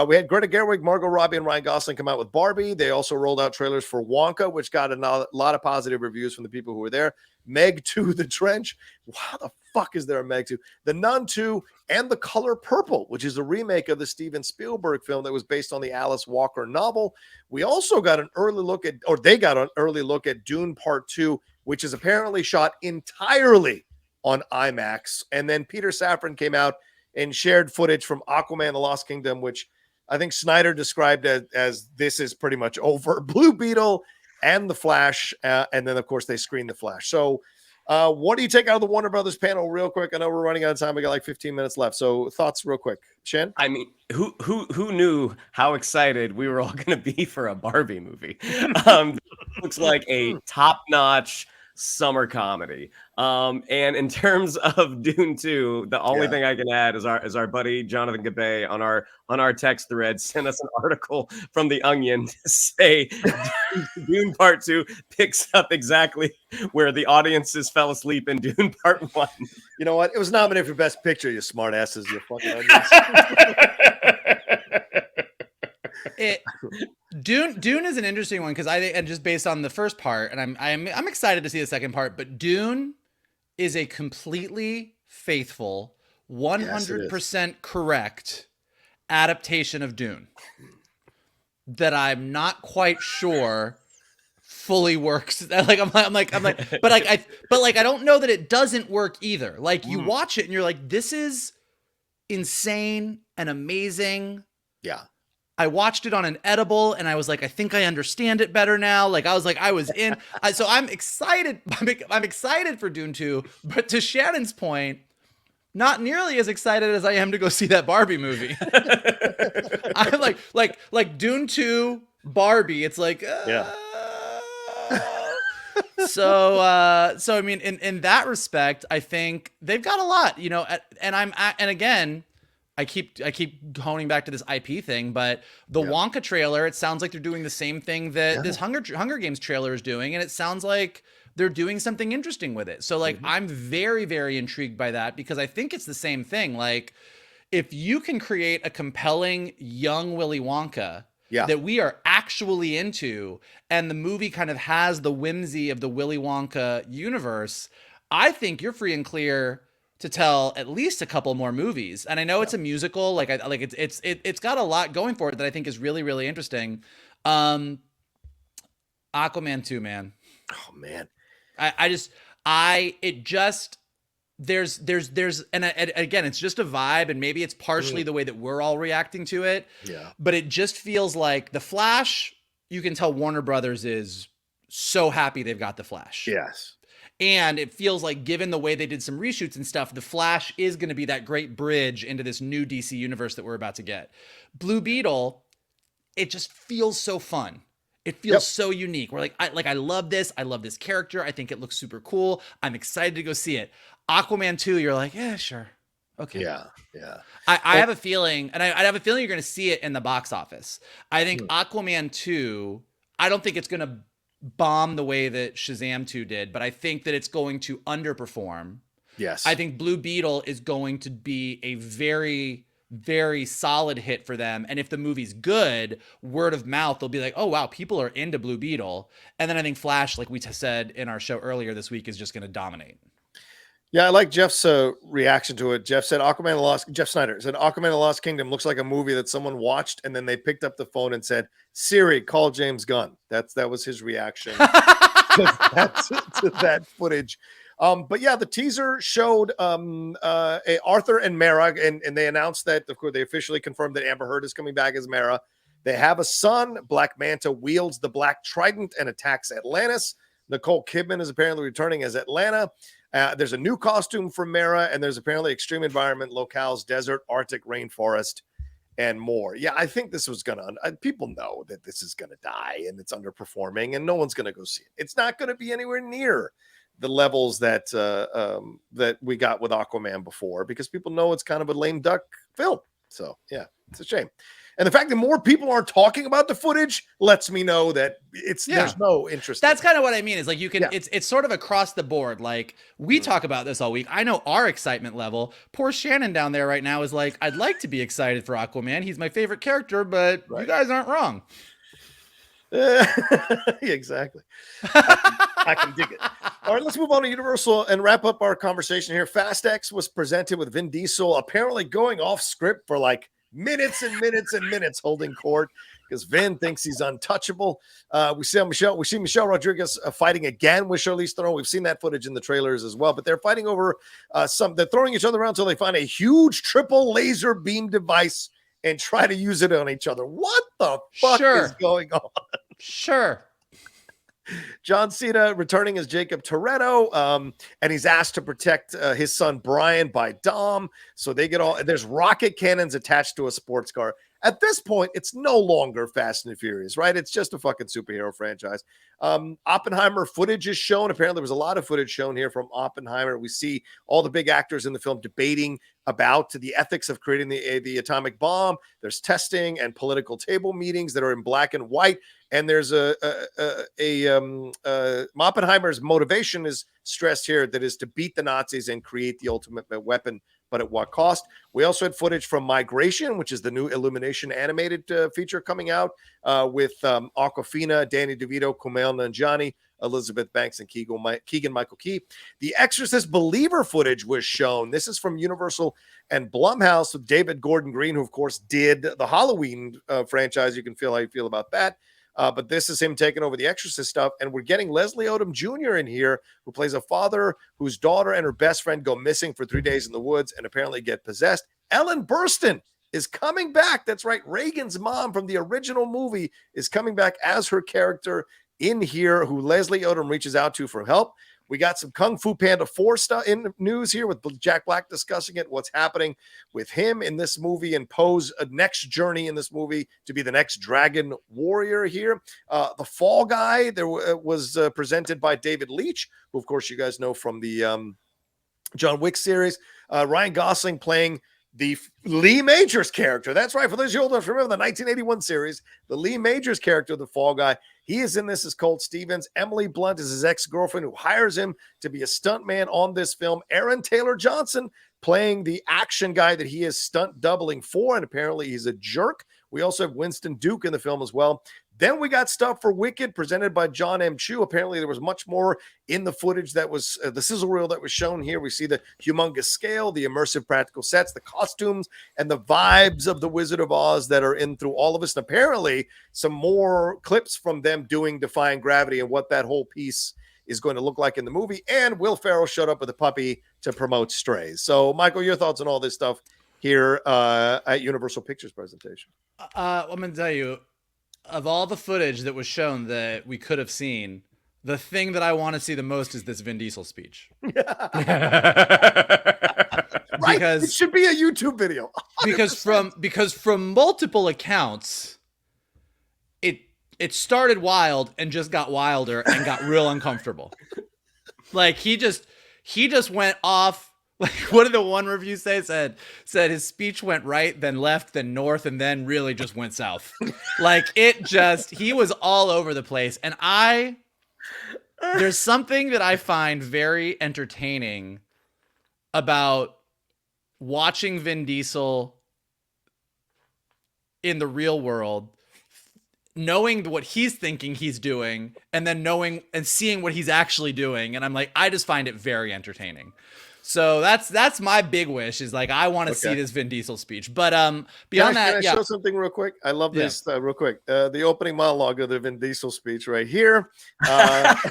A: We had Greta Gerwig, Margot Robbie, and Ryan Gosling come out with Barbie. They also rolled out trailers for Wonka, which got a lot of positive reviews from the people who were there. Meg 2, The Trench. How the fuck is there a Meg 2? The Nun 2, and The Color Purple, which is a remake of the Steven Spielberg film that was based on the Alice Walker novel. We also got an early look at, or they got an early look at Dune Part 2, which is apparently shot entirely on IMAX. And then Peter Safran came out and shared footage from Aquaman, The Lost Kingdom, which I think Snyder described as this is pretty much over. Blue Beetle and The Flash, and then, of course, they screened The Flash. So what do you take out of the Warner Brothers panel real quick? I know we're running out of time. We got like 15 minutes left. So thoughts real quick. Shen?
C: I mean, who knew how excited we were all going to be for a Barbie movie? Looks like a top-notch summer comedy. And in terms of Dune 2, the only thing I can add is our buddy Jonathan Gabay on our text thread sent us an article from The Onion to say Dune Part 2 picks up exactly where the audiences fell asleep in Dune Part 1.
A: You know what? It was nominated for Best Picture, you smart asses, you fucking onions.
B: Dune is an interesting one because and just based on the first part, and I'm excited to see the second part, but Dune is a completely faithful, 100% correct adaptation of Dune that I'm not quite sure fully works. I'm like, but I don't know that it doesn't work either. Like, you watch it and you're like, this is insane and amazing.
A: Yeah.
B: I watched it on an edible and I was like, I think I understand it better now. Like, I was in. So I'm excited. I'm excited for Dune 2, but to Shannon's point, not nearly as excited as I am to go see that Barbie movie. I'm like Dune 2, Barbie. It's like, So I mean, in that respect, I think they've got a lot, you know, and again, I keep honing back to this IP thing, but the Wonka trailer, it sounds like they're doing the same thing that this Hunger Games trailer is doing, and it sounds like they're doing something interesting with it. So like, I'm very, very intrigued by that because I think it's the same thing. Like, if you can create a compelling young Willy Wonka that we are actually into, and the movie kind of has the whimsy of the Willy Wonka universe, I think you're free and clear to tell at least a couple more movies. And I know it's a musical, it's got a lot going for it that I think is really, really interesting. Aquaman 2, man.
A: Oh man.
B: There's and again, it's just a vibe, and maybe it's partially the way that we're all reacting to it.
A: Yeah.
B: But it just feels like The Flash, you can tell Warner Brothers is so happy they've got The Flash.
A: Yes.
B: And it feels like, given the way they did some reshoots and stuff, The Flash is going to be that great bridge into this new DC universe that we're about to get. Blue Beetle it just feels so fun. It feels so unique. We're I love this. I love this character. I think it looks super cool. I'm excited to go see it. Aquaman 2, you're like, yeah, sure. Okay.
A: Yeah.
B: I have a feeling, and I have a feeling you're going to see it in the box office. I think Aquaman 2, I don't think it's going to bomb the way that Shazam 2 did, but I think that it's going to underperform.
A: Yes.
B: I think Blue Beetle is going to be a very, very solid hit for them. And if the movie's good, word of mouth, they'll be like, oh, wow, people are into Blue Beetle. And then I think Flash, like we said in our show earlier this week, is just going to dominate.
A: Yeah, I like Jeff's reaction to it. Jeff said, Jeff Snyder said, Aquaman the Lost Kingdom looks like a movie that someone watched and then they picked up the phone and said, Siri, call James Gunn. That was his reaction to that footage. But yeah, the teaser showed Arthur and Mara, and they announced that, of course, they officially confirmed that Amber Heard is coming back as Mara. They have a son. Black Manta wields the Black Trident and attacks Atlantis. Nicole Kidman is apparently returning as Atlanta. There's a new costume for Mara, and there's apparently extreme environment, locales, desert, Arctic rainforest, and more. Yeah, I think this was people know that this is going to die and it's underperforming and no one's going to go see it. It's not going to be anywhere near the levels that that we got with Aquaman before, because people know it's kind of a lame duck film. So yeah, it's a shame. And the fact that more people aren't talking about the footage lets me know that there's no interest.
B: That's kind of what I mean. Is like you can it's sort of across the board. Like we talk about this all week. I know our excitement level. Poor Shannon down there right now is like, I'd like to be excited for Aquaman. He's my favorite character, but you guys aren't wrong.
A: Exactly. I can dig it. All right, let's move on to Universal and wrap up our conversation here. Fast X was presented with Vin Diesel apparently going off script for like minutes and minutes and minutes holding court because Vin thinks he's untouchable. We see Michelle Rodriguez fighting again with Charlize Theron. We've seen that footage in the trailers as well, but they're fighting over they're throwing each other around until they find a huge triple laser beam device and try to use it on each other. What the fuck is going on?
B: Sure.
A: John Cena returning as Jacob Toretto, and he's asked to protect his son Brian by Dom. So they get there's rocket cannons attached to a sports car. At this point, it's no longer Fast and Furious, right? It's just a fucking superhero franchise. Oppenheimer footage is shown. Apparently, there was a lot of footage shown here from Oppenheimer. We see all the big actors in the film debating about the ethics of creating the atomic bomb. There's testing and political table meetings that are in black and white. And there's Oppenheimer's motivation is stressed here, that is to beat the Nazis and create the ultimate weapon, but at what cost? We also had footage from Migration, which is the new Illumination animated feature coming out with Awkwafina, Danny DeVito, Kumail Nanjiani, Elizabeth Banks, and Keegan-Michael Key. The Exorcist Believer footage was shown. This is from Universal and Blumhouse with David Gordon Green, who, of course, did the Halloween franchise. You can feel how you feel about that. But this is him taking over the Exorcist stuff. And we're getting Leslie Odom Jr. in here, who plays a father whose daughter and her best friend go missing for 3 days in the woods and apparently get possessed. Ellen Burstyn is coming back. That's right. Reagan's mom from the original movie is coming back as her character in here, who Leslie Odom reaches out to for help. We got some Kung Fu Panda 4 stuff in news here with Jack Black discussing it, what's happening with him in this movie, and Poe's next journey in this movie to be the next Dragon Warrior here. The Fall Guy was presented by David Leitch, who, of course, you guys know from the John Wick series. Ryan Gosling playing the Lee Majors character. That's right. For those of you who don't remember the 1981 series, the Lee Majors character, the Fall Guy, he is in this as Colt Stevens. Emily Blunt is his ex-girlfriend who hires him to be a stuntman on this film. Aaron Taylor Johnson playing the action guy that he is stunt doubling for, and apparently he's a jerk. We also have Winston Duke in the film as well. Then we got stuff for Wicked presented by John M. Chu. Apparently there was much more in the footage that was the sizzle reel that was shown here. We see the humongous scale, the immersive practical sets, the costumes, and the vibes of the Wizard of Oz that are in through all of us. And apparently some more clips from them doing Defying Gravity and what that whole piece is going to look like in the movie. And Will Ferrell showed up with a puppy to promote Strays. So, Michael, your thoughts on all this stuff here at Universal Pictures presentation?
B: I'm going to tell you, of all the footage that was shown that we could have seen, the thing that I want to see the most is this Vin Diesel speech.
A: Right?
B: Because
A: it should be a YouTube video. 100%.
B: because from multiple accounts, it started wild and just got wilder and got real uncomfortable. Like he just went off. Like what did the one review say? Said his speech went right, then left, then north, and then really just went south. Like he was all over the place. And there's something that I find very entertaining about watching Vin Diesel in the real world, knowing what he's thinking he's doing, and then knowing and seeing what he's actually doing. And I'm like, I just find it very entertaining. So that's my big wish, is like, I want to see this Vin Diesel speech. But beyond
A: can I show something real quick? I love this real quick. The opening monologue of the Vin Diesel speech right here.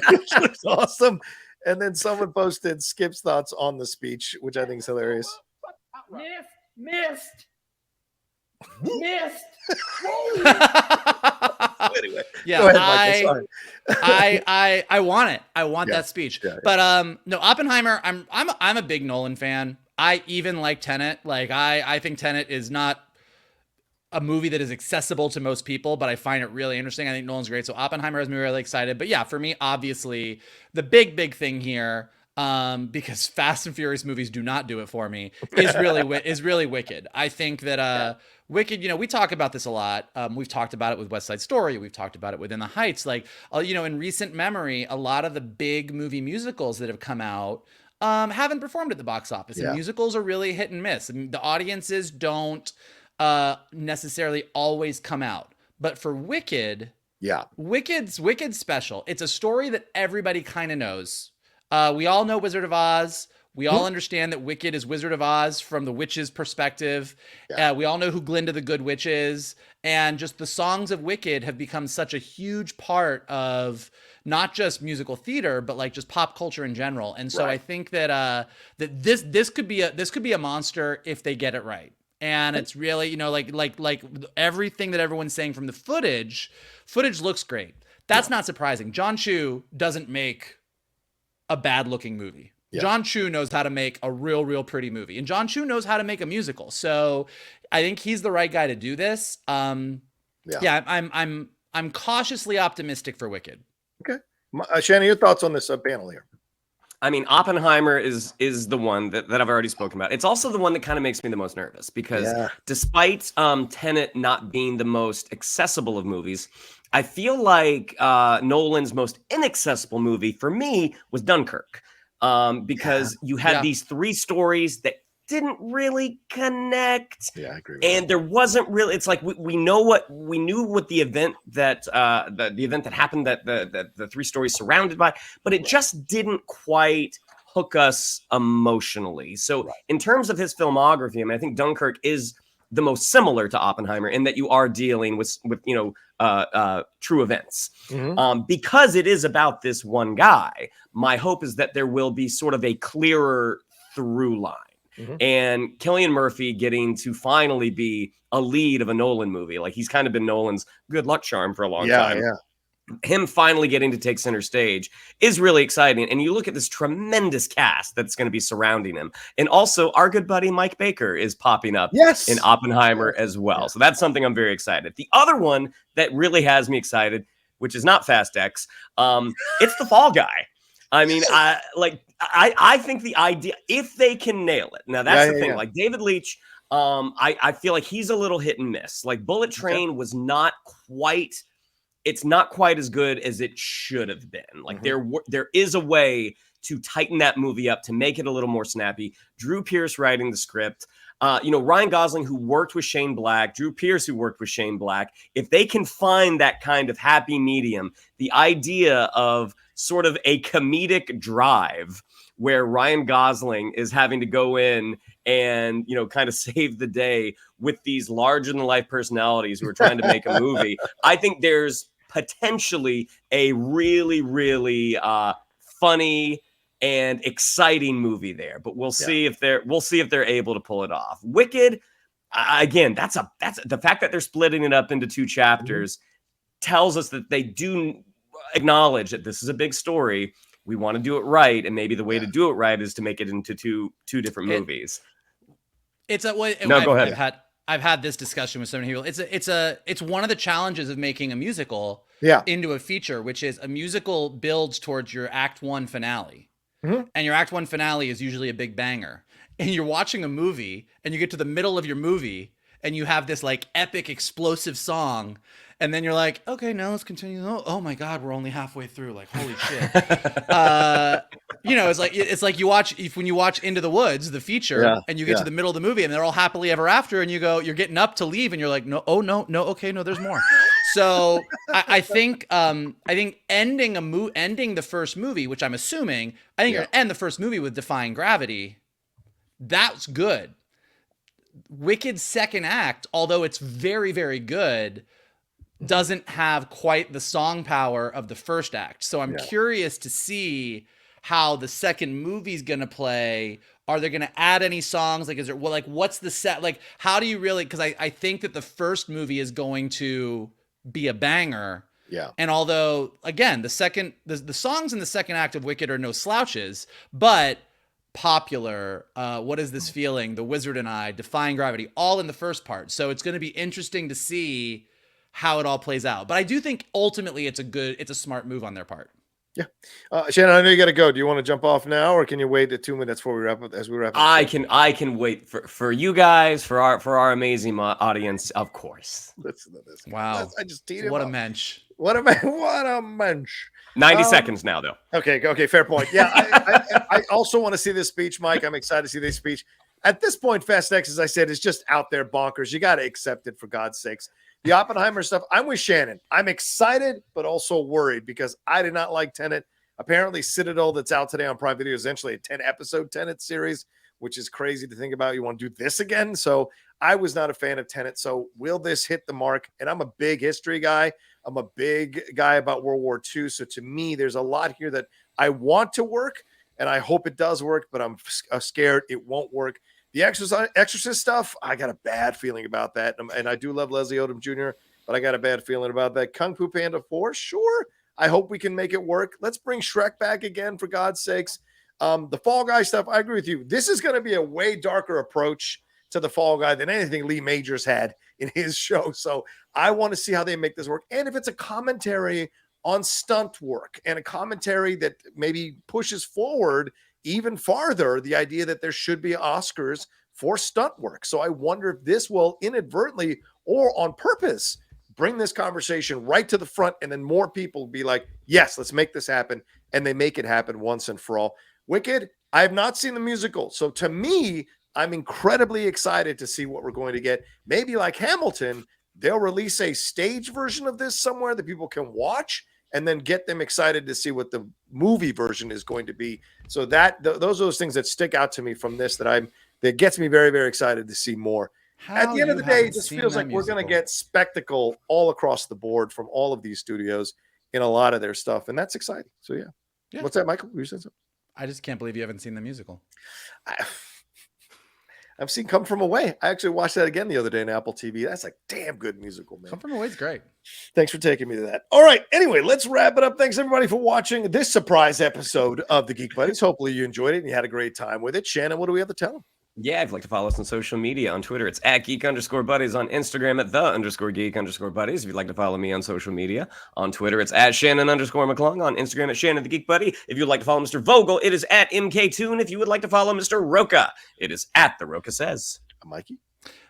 A: Which looks awesome. And then someone posted Skip's thoughts on the speech, which I think is hilarious.
D: Missed.
A: Anyway,
B: yeah,
A: go ahead, Michael.
B: I want it. I want that speech.
A: Yeah.
B: But no, Oppenheimer. I'm a big Nolan fan. I even like Tenet. Like I think Tenet is not a movie that is accessible to most people, but I find it really interesting. I think Nolan's great. So Oppenheimer has me really excited. But yeah, for me, obviously, the big thing here, because Fast and Furious movies do not do it for me, is really Wicked. I think that Wicked, we talk about this a lot. We've talked about it with West Side Story. We've talked about it within the Heights. Like, in recent memory, a lot of the big movie musicals that have come out haven't performed at the box office. And musicals are really hit and miss. I mean, the audiences don't necessarily always come out. But for Wicked, Wicked's special. It's a story that everybody kind of knows. We all know Wizard of Oz. We all understand that Wicked is Wizard of Oz from the witch's perspective. We all know who Glinda the Good Witch is. And just the songs of Wicked have become such a huge part of not just musical theater, but like just pop culture in general. And so I think that this could be a monster if they get it right. And it's really, like everything that everyone's saying from the footage looks great. That's not surprising. John Chu doesn't make a bad looking movie. John Chu knows how to make a real pretty movie, and John Chu knows how to make a musical. So I think he's the right guy to do this. I'm cautiously optimistic for Wicked.
A: Okay. Shannon, your thoughts on this panel here?
C: I mean, Oppenheimer is the one that I've already spoken about. It's also the one that kind of makes me the most nervous because despite Tenet not being the most accessible of movies, I feel like Nolan's most inaccessible movie for me was Dunkirk. Because you had these three stories that didn't really connect. Yeah, I agree. And there wasn't really. It's like we knew what the event that the event that happened that the three stories surrounded by, but it just didn't quite hook us emotionally. So in terms of his filmography, I mean, I think Dunkirk is the most similar to Oppenheimer in that you are dealing with true events. Because it is about this one guy, my hope is that there will be sort of a clearer through line. And Cillian Murphy getting to finally be a lead of a Nolan movie. Like he's kind of been Nolan's good luck charm for a long time. Him finally getting to take center stage is really exciting. And you look at this tremendous cast that's going to be surrounding him. And also our good buddy Mike Baker is popping up in Oppenheimer as well. So that's something I'm very excited. The other one that really has me excited, which is not Fast X, it's The Fall Guy. I mean, I think the idea, if they can nail it. Now that's the thing. Like David Leitch, I feel like he's a little hit and miss. Like Bullet Train was not quite. It's not quite as good as it should have been. Like there is a way to tighten that movie up to make it a little more snappy. Drew Pearce writing the script. Ryan Gosling, who worked with Shane Black, Drew Pearce, who worked with Shane Black. If they can find that kind of happy medium, the idea of sort of a comedic drive where Ryan Gosling is having to go in and, kind of save the day with these larger than life personalities who are trying to make a movie. I think there's potentially a really, really funny and exciting movie there, but we'll see if they're able to pull it off. Wicked, again, that's the fact that they're splitting it up into two chapters tells us that they do acknowledge that this is a big story. We want to do it right, and maybe the way to do it right is to make it into two different movies.
B: It's a way.
C: No, go ahead.
B: I've had this discussion with so many people. It's one of the challenges of making a musical into a feature, which is a musical builds towards your act 1 finale. And your act 1 finale is usually a big banger. And you're watching a movie and you get to the middle of your movie and you have this like epic explosive song. And then you're like, okay, now let's continue. Oh my God, we're only halfway through. Like, holy shit. It's like when you watch Into the Woods, the feature, and you get to the middle of the movie and they're all happily ever after, and you're getting up to leave, and you're like, no, okay, no, there's more. So I think ending the first movie, which I'm assuming, you're gonna end the first movie with Defying Gravity. That's good. Wicked's second act, although it's very, very good, doesn't have quite the song power of the first act. So I'm curious to see how the second movie's going to play. Are they going to add any songs? Like, what's the set? Like, how do you really, because I think that the first movie is going to be a banger.
A: Yeah.
B: And although, again, the songs in the second act of Wicked are no slouches, but Popular, What Is This Feeling, The Wizard and I, Defying Gravity, all in the first part. So it's going to be interesting to see how it all plays out. But I do think ultimately it's a smart move on their part.
A: Yeah. Shannon, I know you got to go. Do you want to jump off now, or can you wait the 2 minutes before we wrap up?
C: I can wait for you guys, for our amazing audience, of course.
A: Listen to this.
B: Wow.
A: I just teed him
B: what
A: up.
B: a mensch.
A: What a mensch.
C: 90 seconds now, though.
A: Okay, fair point. Yeah, I also want to see this speech, Mike. I'm excited to see this speech. At this point, Fast X, as I said, is just out there bonkers. You got to accept it, for God's sakes. The Oppenheimer stuff, I'm with Shannon. I'm excited, but also worried because I did not like Tenet. Apparently, Citadel, that's out today on Prime Video, is essentially a 10-episode Tenet series, which is crazy to think about. You want to do this again? So I was not a fan of Tenet. So will this hit the mark? And I'm a big history guy. I'm a big guy about World War II. So to me, there's a lot here that I want to work, and I hope it does work, but I'm scared it won't work. The Exorcist stuff, I got a bad feeling about that. And I do love Leslie Odom Jr., but I got a bad feeling about that. Kung Fu Panda 4, sure. I hope we can make it work. Let's bring Shrek back again, for God's sakes. The Fall Guy stuff, I agree with you. This is going to be a way darker approach to the Fall Guy than anything Lee Majors had in his show. So I want to see how they make this work. And if it's a commentary on stunt work and a commentary that maybe pushes forward even farther the idea that there should be Oscars for stunt work. So I wonder if this will inadvertently or on purpose bring this conversation right to the front, and then more people will be like, yes, let's make this happen. And they make it happen once and for all. Wicked, I have not seen the musical. So to me, I'm incredibly excited to see what we're going to get. Maybe like Hamilton, they'll release a stage version of this somewhere that people can watch and then get them excited to see what the movie version is going to be. So those are those things that stick out to me from this that gets me very, very excited to see more. At the end of the day, it just feels like we're going to get spectacle all across the board from all of these studios in a lot of their stuff. And that's exciting. So yeah. What's that, Michael? You said something?
B: I just can't believe you haven't seen the musical.
A: I've seen Come From Away. I actually watched that again the other day on Apple TV. That's a damn good musical, man.
B: Come From Away is great.
A: Thanks for taking me to that. All right. Anyway, let's wrap it up. Thanks, everybody, for watching this surprise episode of the Geek Buddies. Hopefully you enjoyed it and you had a great time with it. Shannon, what do we have to tell them?
C: Yeah, if you'd like to follow us on social media, on Twitter, it's at @geek_buddies, on Instagram at @the_geek_buddies. If you'd like to follow me on social media, on Twitter, it's at @Shannon_McClung, on Instagram at Shannon the Geek Buddy. If you'd like to follow Mr. Vogel, it is at MKToon. If you would like to follow Mr. Rocha, it is at The Rocha Says.
A: Mikey?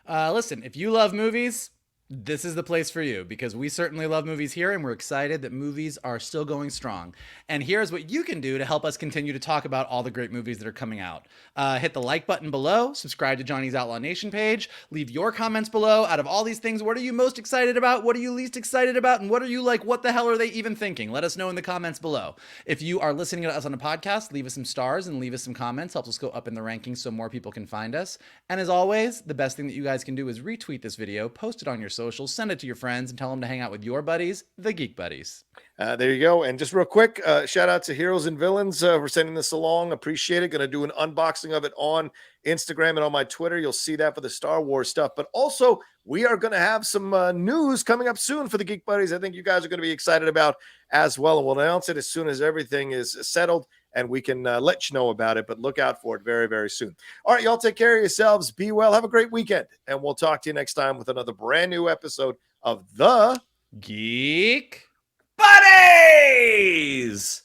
B: Listen, if you love movies, this is the place for you, because we certainly love movies here, and we're excited that movies are still going strong. And here's what you can do to help us continue to talk about all the great movies that are coming out. Hit the like button below, subscribe to Johnny's Outlaw Nation page, leave your comments below. Out of all these things, what are you most excited about? What are you least excited about? And what are you like, what the hell are they even thinking? Let us know in the comments below. If you are listening to us on a podcast, leave us some stars and leave us some comments. Helps us go up in the rankings so more people can find us. And as always, the best thing that you guys can do is retweet this video, post it on your socials, send it to your friends, and tell them to hang out with your buddies, the Geek Buddies.
A: There you go. And just real quick, shout out to Heroes and Villains for sending this along. Appreciate it. Going to do an unboxing of it on Instagram and on my Twitter. You'll see that for the Star Wars stuff. But also, we are going to have some news coming up soon for the Geek Buddies. I think you guys are going to be excited about as well. And we'll announce it as soon as everything is settled. and we can let you know about it, but look out for it very, very soon. All right, y'all take care of yourselves. Be well. Have a great weekend, and we'll talk to you next time with another brand new episode of the
B: Geek
C: Buddies!